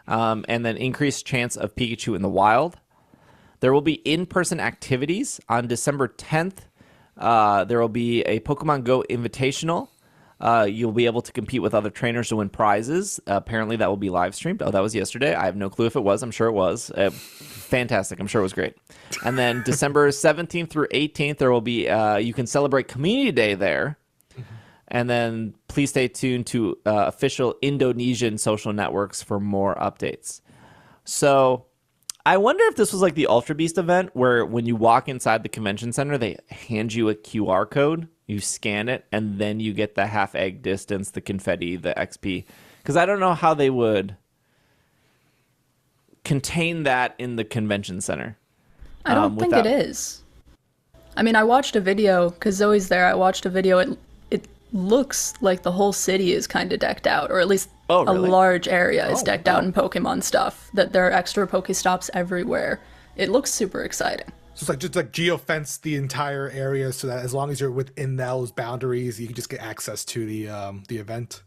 and then increased chance of Pikachu in the wild. There will be in-person activities on December 10th. There will be a Pokemon GO Invitational. You'll be able to compete with other trainers to win prizes. Apparently that will be live streamed. Oh, that was yesterday. I have no clue if it was. I'm sure it was. Fantastic. I'm sure it was great. And then December 17th through 18th, there will be, you can celebrate Community Day there. And then please stay tuned to official Indonesian social networks for more updates. So I wonder if this was like the Ultra Beast event where when you walk inside the convention center, they hand you a QR code, you scan it, and then you get the half egg distance, the confetti, the XP. Because I don't know how they would contain that in the convention center. I don't think it is. I mean, I watched a video, because Zoe's there, I watched a video, it looks like the whole city is kind of decked out, or at least a large area is decked out in Pokemon stuff, that there are extra Pokestops everywhere. It looks super exciting. So it's like just like geofence the entire area so that as long as you're within those boundaries, you can just get access to the event.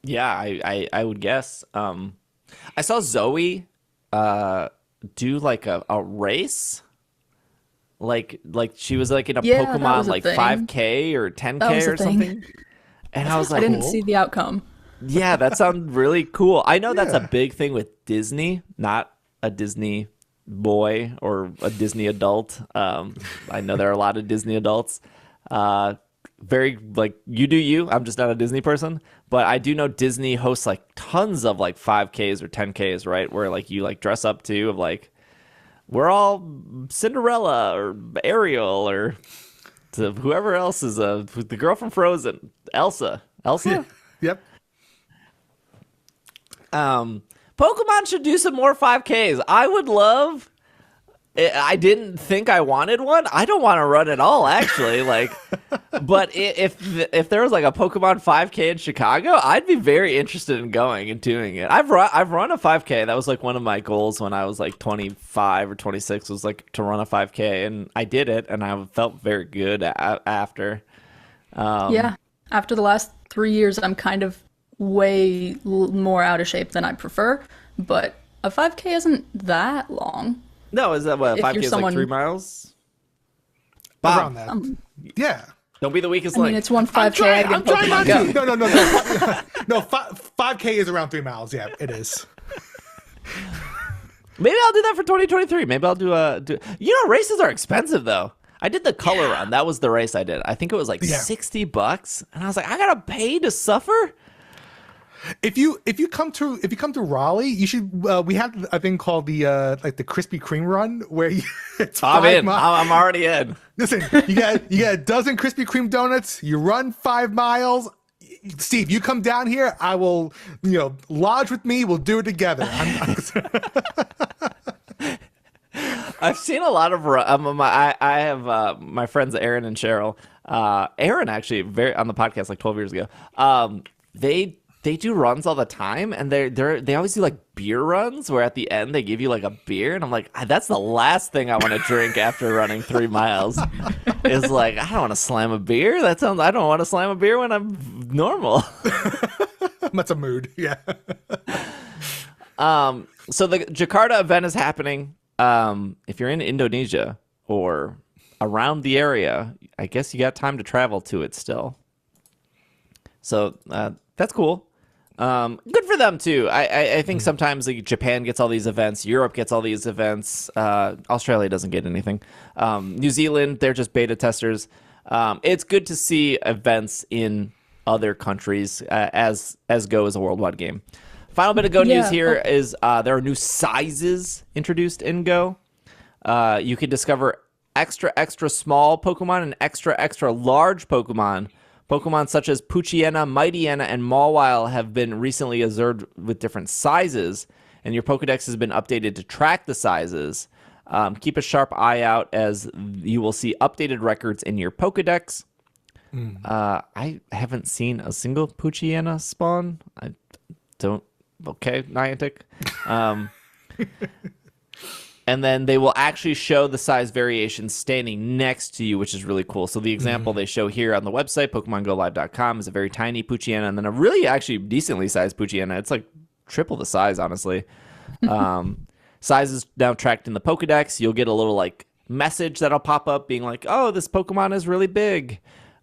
Yeah, I would guess. I saw Zoe do like a race. Like she was like in a Pokemon like thing. 5K or 10K or something. And I was like, I didn't see the outcome. Yeah, that sounds really cool. I know that's a big thing with Disney, not a Disney boy or a Disney adult. I know there are a lot of Disney adults. Very like you do you. I'm just not a Disney person, but I do know Disney hosts like tons of like 5Ks or 10Ks, right? Where like you like dress up too of like we're all Cinderella or Ariel or whoever else is the girl from Frozen, Elsa. Yeah. Yep. Pokemon should do some more 5Ks. I would love. I didn't think I wanted one. I don't want to run at all, actually. Like, but if there was like a Pokemon 5K in Chicago, I'd be very interested in going and doing it. I've run a 5K. That was like one of my goals when I was like 25 or 26. Was like to run a 5K, and I did it, and I felt very good after. Yeah, after the last 3 years, I'm kind of way more out of shape than I prefer. But a 5K isn't that long. No, is that what 5K is like 3 miles? Around that. Yeah. Don't be the weakest I link. mean, it's one 5K. I'm trying not to. No. No, 5K is around 3 miles. Yeah, it is. Maybe I'll do that for 2023. Maybe I'll do. You know, races are expensive though. I did the color run. That was the race I did. I think it was like $60, and I was like, I gotta pay to suffer. If you come to Raleigh, you should. We have a thing called the like the Krispy Kreme run where it's 5 I'm in. miles. I'm already in. Listen, you got a dozen Krispy Kreme donuts. You run 5 miles. Steve, you come down here. I will, lodge with me. We'll do it together. I've seen a lot of. I have my friends Aaron and Cheryl. Aaron actually on the podcast like 12 years ago. They do runs all the time, and they always do like beer runs where at the end they give you like a beer, and I'm like, that's the last thing I want to drink after running 3 miles. Is like I don't want to slam a beer. I don't want to slam a beer when I'm normal. That's a mood, yeah. So the Jakarta event is happening. If you're in Indonesia or around the area, I guess you got time to travel to it still. So that's cool. Good for them too. I think sometimes like Japan gets all these events, Europe gets all these events, Australia doesn't get anything. New Zealand, they're just beta testers. It's good to see events in other countries as Go is a worldwide game. Final bit of Go news Yeah. here is there are new sizes introduced in Go. You can discover extra small Pokemon and extra large Pokemon. Pokemon such as Poochyena, Mightyena, and Mawile have been recently observed with different sizes, and your Pokedex has been updated to track the sizes. Keep a sharp eye out as you will see updated records in your Pokedex. I haven't seen a single Poochyena spawn. I don't. Okay, Niantic. And then they will actually show the size variations standing next to you, which is really cool. So the example they show here on the website, PokemonGoLive.com, is a very tiny Poochyena, and then a really actually decently sized Poochyena. It's like triple the size, honestly. Size is now tracked in the Pokedex. You'll get a little like message that'll pop up being like, oh, this Pokemon is really big.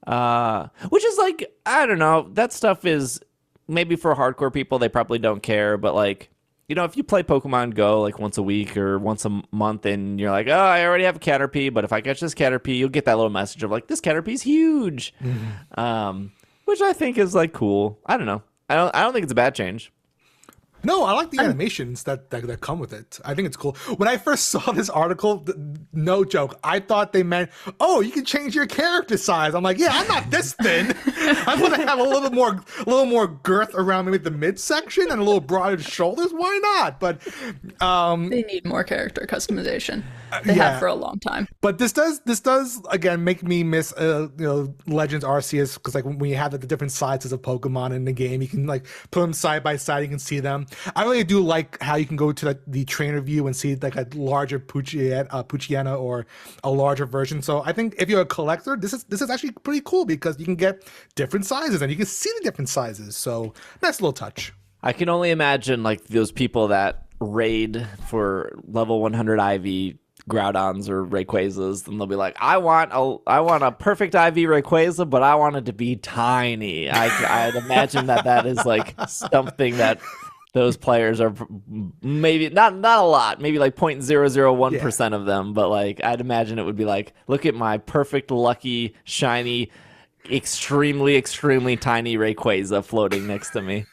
Which is like, I don't know. That stuff is maybe for hardcore people, they probably don't care, but like, you know, if you play Pokemon Go like once a week or once a month and you're like, oh, I already have a Caterpie, but if I catch this Caterpie, you'll get that little message of like, this Caterpie's huge. Which I think is like cool. I don't know. I don't think it's a bad change. No, I like the animations that come with it. I think it's cool. When I first saw this article, no joke, I thought they meant, oh, you can change your character size. I'm like, yeah, I'm not this thin. I want to have a little more girth around maybe the midsection and a little broader shoulders. Why not? But They need more character customization. They have for a long time. But this does again make me miss Legends Arceus, because like when you have the different sizes of Pokemon in the game, you can like put them side by side, you can see them. I really do like how you can go to the trainer view and see like a larger Poochyena or a larger version. So I think if you're a collector, this is actually pretty cool because you can get different sizes and you can see the different sizes. So nice little touch. I can only imagine like those people that raid for level 100 IV Groudons or Rayquazas, and they'll be like, I want a perfect IV Rayquaza, but I want it to be tiny. I'd imagine that is like something that those players are maybe not a lot, maybe like 0.001% of them, but like I'd imagine it would be like, look at my perfect, lucky, shiny, extremely tiny Rayquaza floating next to me.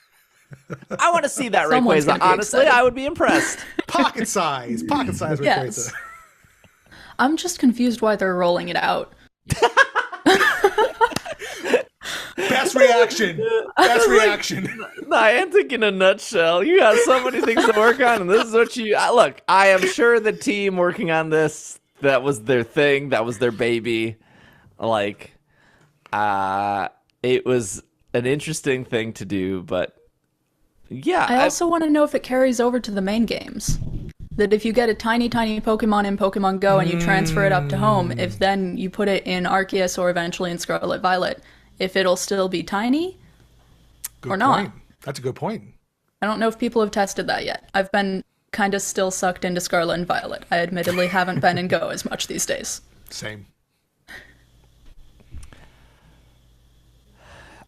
I want to see that Rayquaza. Honestly, I would be impressed. Pocket size Rayquaza. Yes. I'm just confused why they're rolling it out. Best reaction. Niantic in a nutshell. You got so many things to work on, and this is what you look. I am sure the team working on this, that was their thing, that was their baby. Like, it was an interesting thing to do, but yeah. I also want to know if it carries over to the main games. That if you get a tiny Pokemon in Pokemon Go and you transfer it up to home, if then you put it in Arceus or eventually in Scarlet Violet, if it'll still be tiny or not. That's a good point. I don't know if people have tested that yet. I've been kind of still sucked into Scarlet and Violet. I admittedly haven't been in Go as much these days. Same.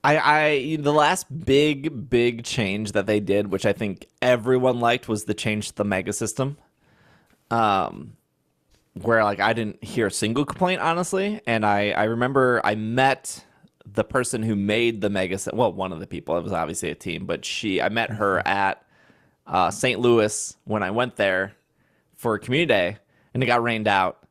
The last big change that they did, which I think everyone liked, was the change to the Mega System. Where like I didn't hear a single complaint, honestly, and I remember I met the person who made the Mega System. Well, one of the people. It was obviously a team, but I met her at St. Louis when I went there for Community Day, and it got rained out,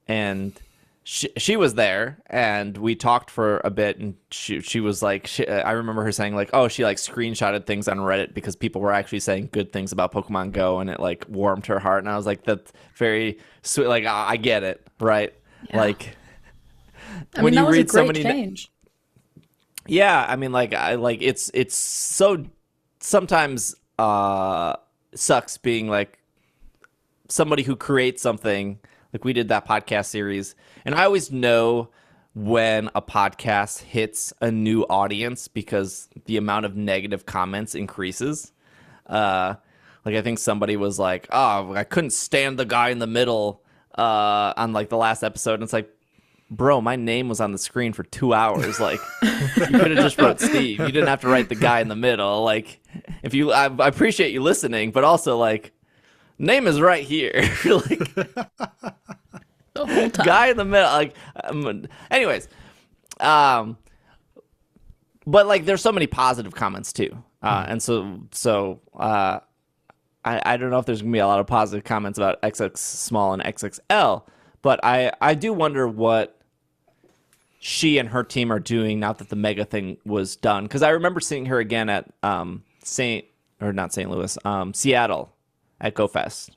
and she was there, and we talked for a bit, and she was like, I remember her saying like, oh, she like screenshotted things on Reddit because people were actually saying good things about Pokemon Go, and it like warmed her heart, and I was like, that's very sweet. Like I get it, right? Yeah. Like when you read so many change. Yeah, I mean, like it's so sometimes sucks being like somebody who creates something. Like we did that podcast series, and I always know when a podcast hits a new audience because the amount of negative comments increases. Like I think somebody was like, "Oh, I couldn't stand the guy in the middle," on like the last episode, and it's like, bro, my name was on the screen for 2 hours. Like, you could have just wrote Steve. You didn't have to write the guy in the middle. Like, I appreciate you listening, but also like, name is right here. Like, the whole time. Guy in the middle. Like, anyways, but but like there's so many positive comments too. And so I don't know if there's gonna be a lot of positive comments about XX small and XXL, but I do wonder what she and her team are doing now that the mega thing was done. Because I remember seeing her again at Seattle at GoFest,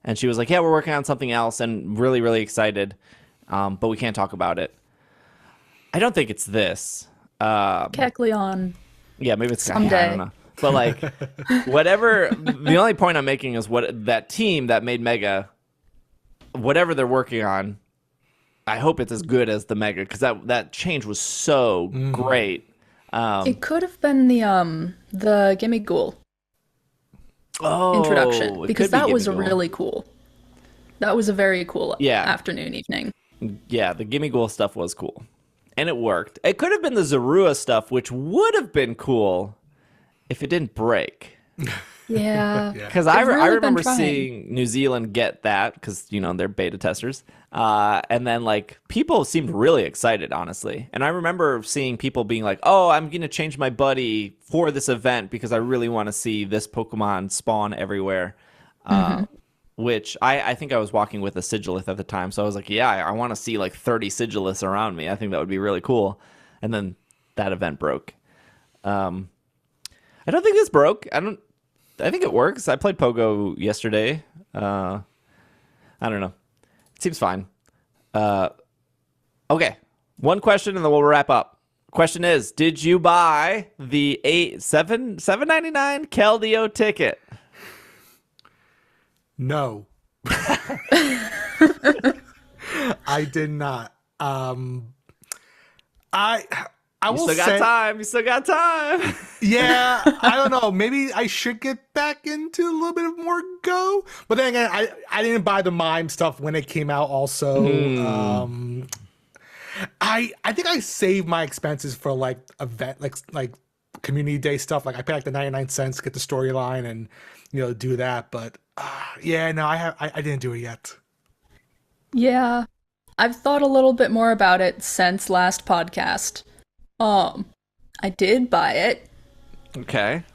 and she was like, "Yeah, we're working on something else, and really, really excited, but we can't talk about it." I don't think it's this. Kecleon. Yeah, maybe it's someday. I don't know. But like, whatever. The only point I'm making is what that team that made Mega, whatever they're working on, I hope it's as good as the Mega, because that change was so great. It could have been the Gimme Ghoul introduction, because that was really cool. That was a very cool afternoon, evening. Yeah, the Gimme Ghoul stuff was cool. And it worked. It could have been the Zorua stuff, which would have been cool if it didn't break. Yeah. Because I remember seeing New Zealand get that, because, they're beta testers. And then, like, people seemed really excited, honestly. And I remember seeing people being like, oh, I'm going to change my buddy for this event because I really want to see this Pokemon spawn everywhere. Which I think I was walking with a Sigilith at the time. So I was like, yeah, I want to see like 30 Sigiliths around me. I think that would be really cool. And then that event broke. I don't think this broke. I think it works. I played Pogo yesterday. I don't know. It seems fine. Okay. One question and then we'll wrap up. Question is, did you buy the $7.99 Keldeo ticket? No. I did not. You still got time. Yeah, I don't know. Maybe I should get back into a little bit of more Go. But then again, I didn't buy the Mime stuff when it came out also. I think I saved my expenses for like event like community day stuff. Like I paid like the 99 cents to get the storyline and do that. But yeah, no, I didn't do it yet. Yeah. I've thought a little bit more about it since last podcast. I did buy it. Okay.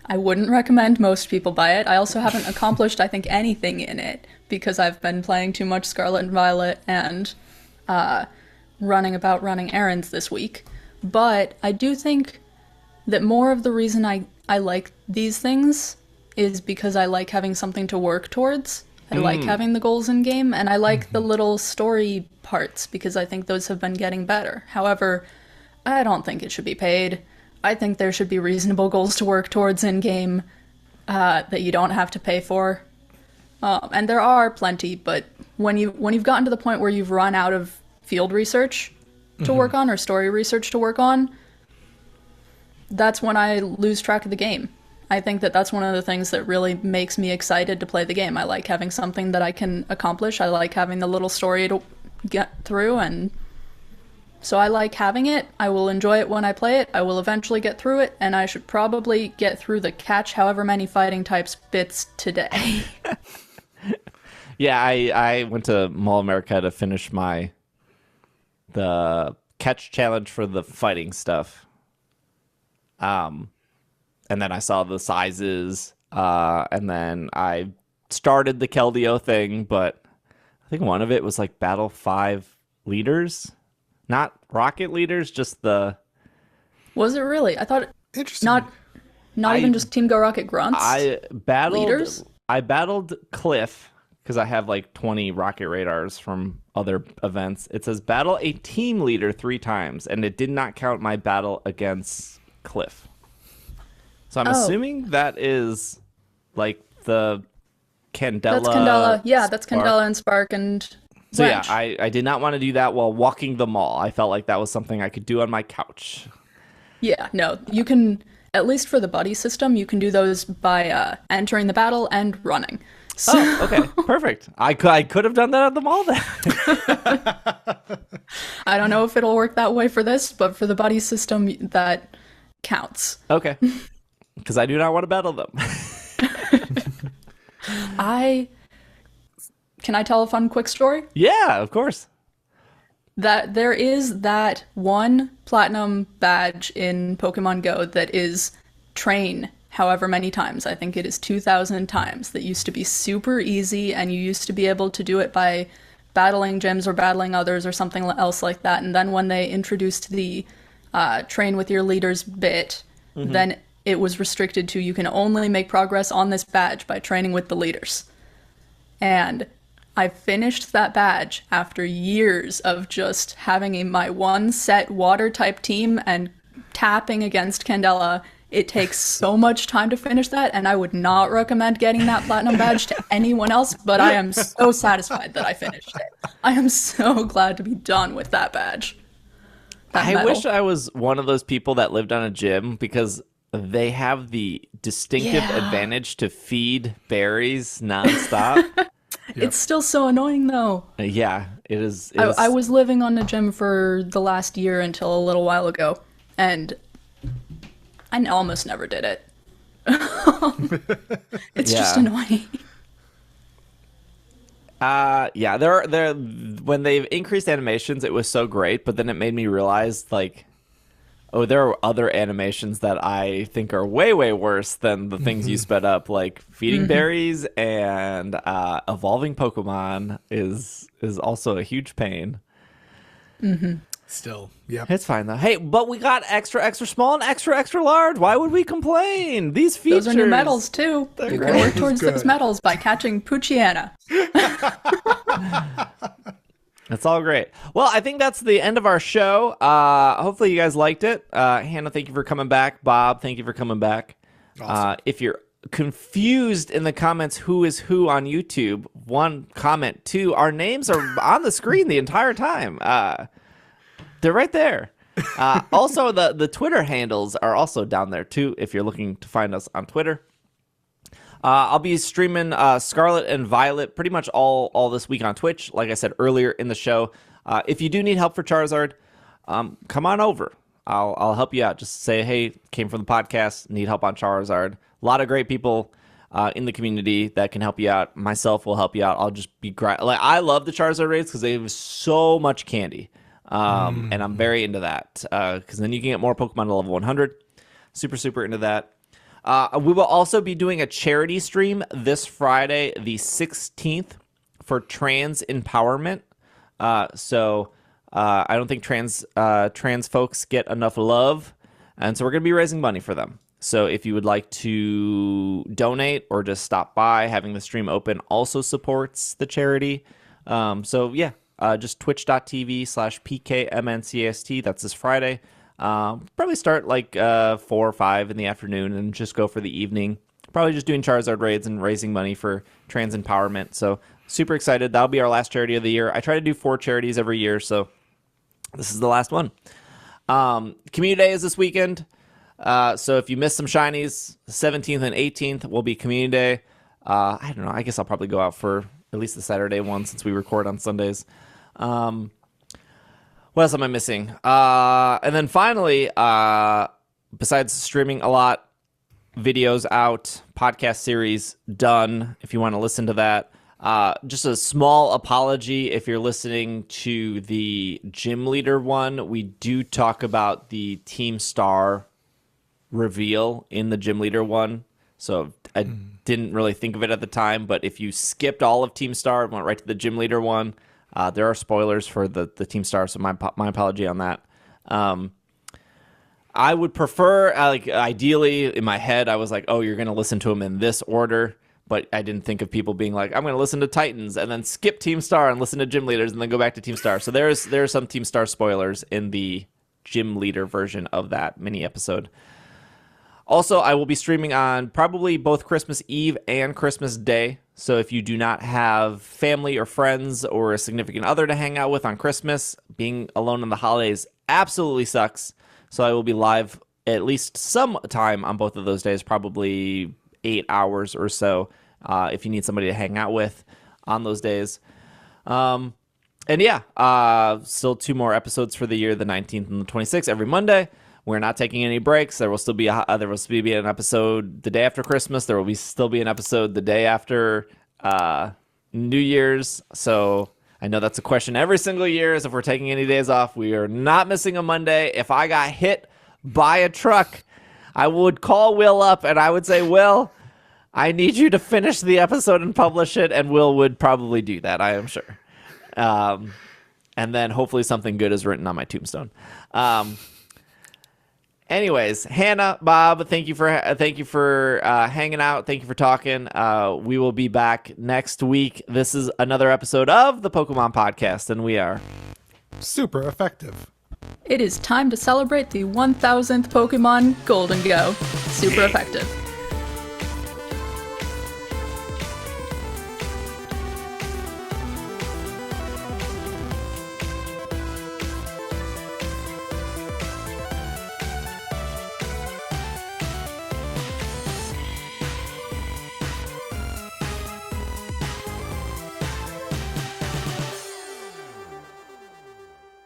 I wouldn't recommend most people buy it. I also haven't accomplished, I think, anything in it because I've been playing too much Scarlet and Violet and running errands this week. But I do think that more of the reason I like these things is because I like having something to work towards. I like having the goals in game, and I like the little story parts because I think those have been getting better. However, I don't think it should be paid. I think there should be reasonable goals to work towards in game that you don't have to pay for. And there are plenty, but when you've gotten to the point where you've run out of field research to work on or story research to work on, that's when I lose track of the game. I think that that's one of the things that really makes me excited to play the game. I like having something that I can accomplish. I like having the little story to get through, and so I like having it. I will enjoy it when I play it. I will eventually get through it, and I should probably get through the catch however many fighting types bits today. Yeah, I went to Mall America to finish the catch challenge for the fighting stuff. And then I saw the sizes, and then I started the Keldeo thing, but I think one of it was like Battle 5 leaders, not Rocket leaders, just the... Was it really? I thought... Interesting. Not even just Team Go Rocket grunts? I Leaders? battled Cliff, because I have like 20 Rocket Radars from other events. It says battle a team leader 3 times, and it did not count my battle against Cliff. So I'm assuming that is like the Candela. That's Candela. Yeah, that's Candela and Spark and So Wrench. yeah, I did not want to do that while walking the mall. I felt like that was something I could do on my couch. Yeah, no, you can, at least for the buddy system, you can do those by entering the battle and running. So, okay, perfect. I could have done that at the mall then. I don't know if it'll work that way for this, but for the buddy system, that counts. Okay. Because I do not want to battle them. Can I tell a fun quick story? Yeah, of course. that there is that one platinum badge in Pokemon Go that is train however many times. I think it is 2,000 times. That used to be super easy, and you used to be able to do it by battling gyms or battling others or something else like that. And then when they introduced the train with your leaders bit, then it was restricted to you can only make progress on this badge by training with the leaders. And I finished that badge after years of just having my one set water type team and tapping against Candela. It takes so much time to finish that, and I would not recommend getting that platinum badge to anyone else, but I am so satisfied that I finished it. I am so glad to be done with that badge. I wish I was one of those people that lived on a gym, because they have the distinctive advantage to feed berries nonstop. It's still so annoying, though. Yeah, it is. I was living on a gym for the last year until a little while ago, and I almost never did it. It's just annoying. They're when they've increased animations, it was so great, but then it made me realize, like, oh, there are other animations that I think are way, way worse than the things you sped up, like feeding berries and evolving Pokemon is also a huge pain. Still, yeah, it's fine though. Hey, but we got extra, extra small and extra, extra large. Why would we complain? These features. Those are new medals too. You can work towards those medals by catching Poochyena. That's all great. Well, I think that's the end of our show. Hopefully you guys liked it. Hannah, thank you for coming back. Bob, thank you for coming back. Awesome. If you're confused in the comments who is who on YouTube, one comment, two, our names are on the screen the entire time. They're right there. Also, the Twitter handles are also down there too, if you're looking to find us on Twitter. I'll be streaming Scarlet and Violet pretty much all this week on Twitch, like I said earlier in the show. If you do need help for Charizard, come on over. I'll help you out. Just say, hey, came from the podcast, need help on Charizard. A lot of great people in the community that can help you out. Myself will help you out. I'll just be great. Like, I love the Charizard raids because they have so much candy. And I'm very into that because then you can get more Pokemon to level 100. Super, super into that. We will also be doing a charity stream this Friday, the 16th, for trans empowerment. So I don't think trans folks get enough love, and so we're going to be raising money for them. So if you would like to donate or just stop by, having the stream open also supports the charity. Just twitch.tv/PKMNcast. That's this Friday. Probably start like 4 or 5 in the afternoon and just go for the evening. Probably just doing Charizard raids and raising money for trans empowerment. So super excited. That'll be our last charity of the year. I try to do 4 charities every year, so this is the last one. Community Day is this weekend. So if you missed some shinies, 17th and 18th will be Community Day. I don't know. I guess I'll probably go out for at least the Saturday one since we record on Sundays. What else am I missing? And then finally, besides streaming a lot, videos out, podcast series done, if you want to listen to that. Just a small apology if you're listening to the gym leader one. We do talk about the Team Star reveal in the gym leader one. So I didn't really think of it at the time, but if you skipped all of Team Star and went right to the gym leader one, there are spoilers for the Team Star, so my apology on that. I would prefer, ideally, in my head, I was like, oh, you're going to listen to them in this order, but I didn't think of people being like, I'm going to listen to Titans and then skip Team Star and listen to Gym Leaders and then go back to Team Star. So there's some Team Star spoilers in the Gym Leader version of that mini episode. Also, I will be streaming on probably both Christmas Eve and Christmas Day. So if you do not have family or friends or a significant other to hang out with on Christmas, being alone in the holidays absolutely sucks. So I will be live at least some time on both of those days, probably 8 hours or so, if you need somebody to hang out with on those days. Still 2 more episodes for the year, the 19th and the 26th, every Monday. We're not taking any breaks. There will still be an episode the day after Christmas. There will still be an episode the day after New Year's. So I know that's a question every single year is if we're taking any days off. We are not missing a Monday. If I got hit by a truck, I would call Will up and I would say, Will, I need you to finish the episode and publish it. And Will would probably do that, I am sure. And then hopefully something good is written on my tombstone. Anyways, Hannah, Bob, thank you for hanging out. Thank you for talking. We will be back next week. This is another episode of the Pokemon Podcast, and we are super effective. It is time to celebrate the 1000th Pokemon Gholdengo. Super effective.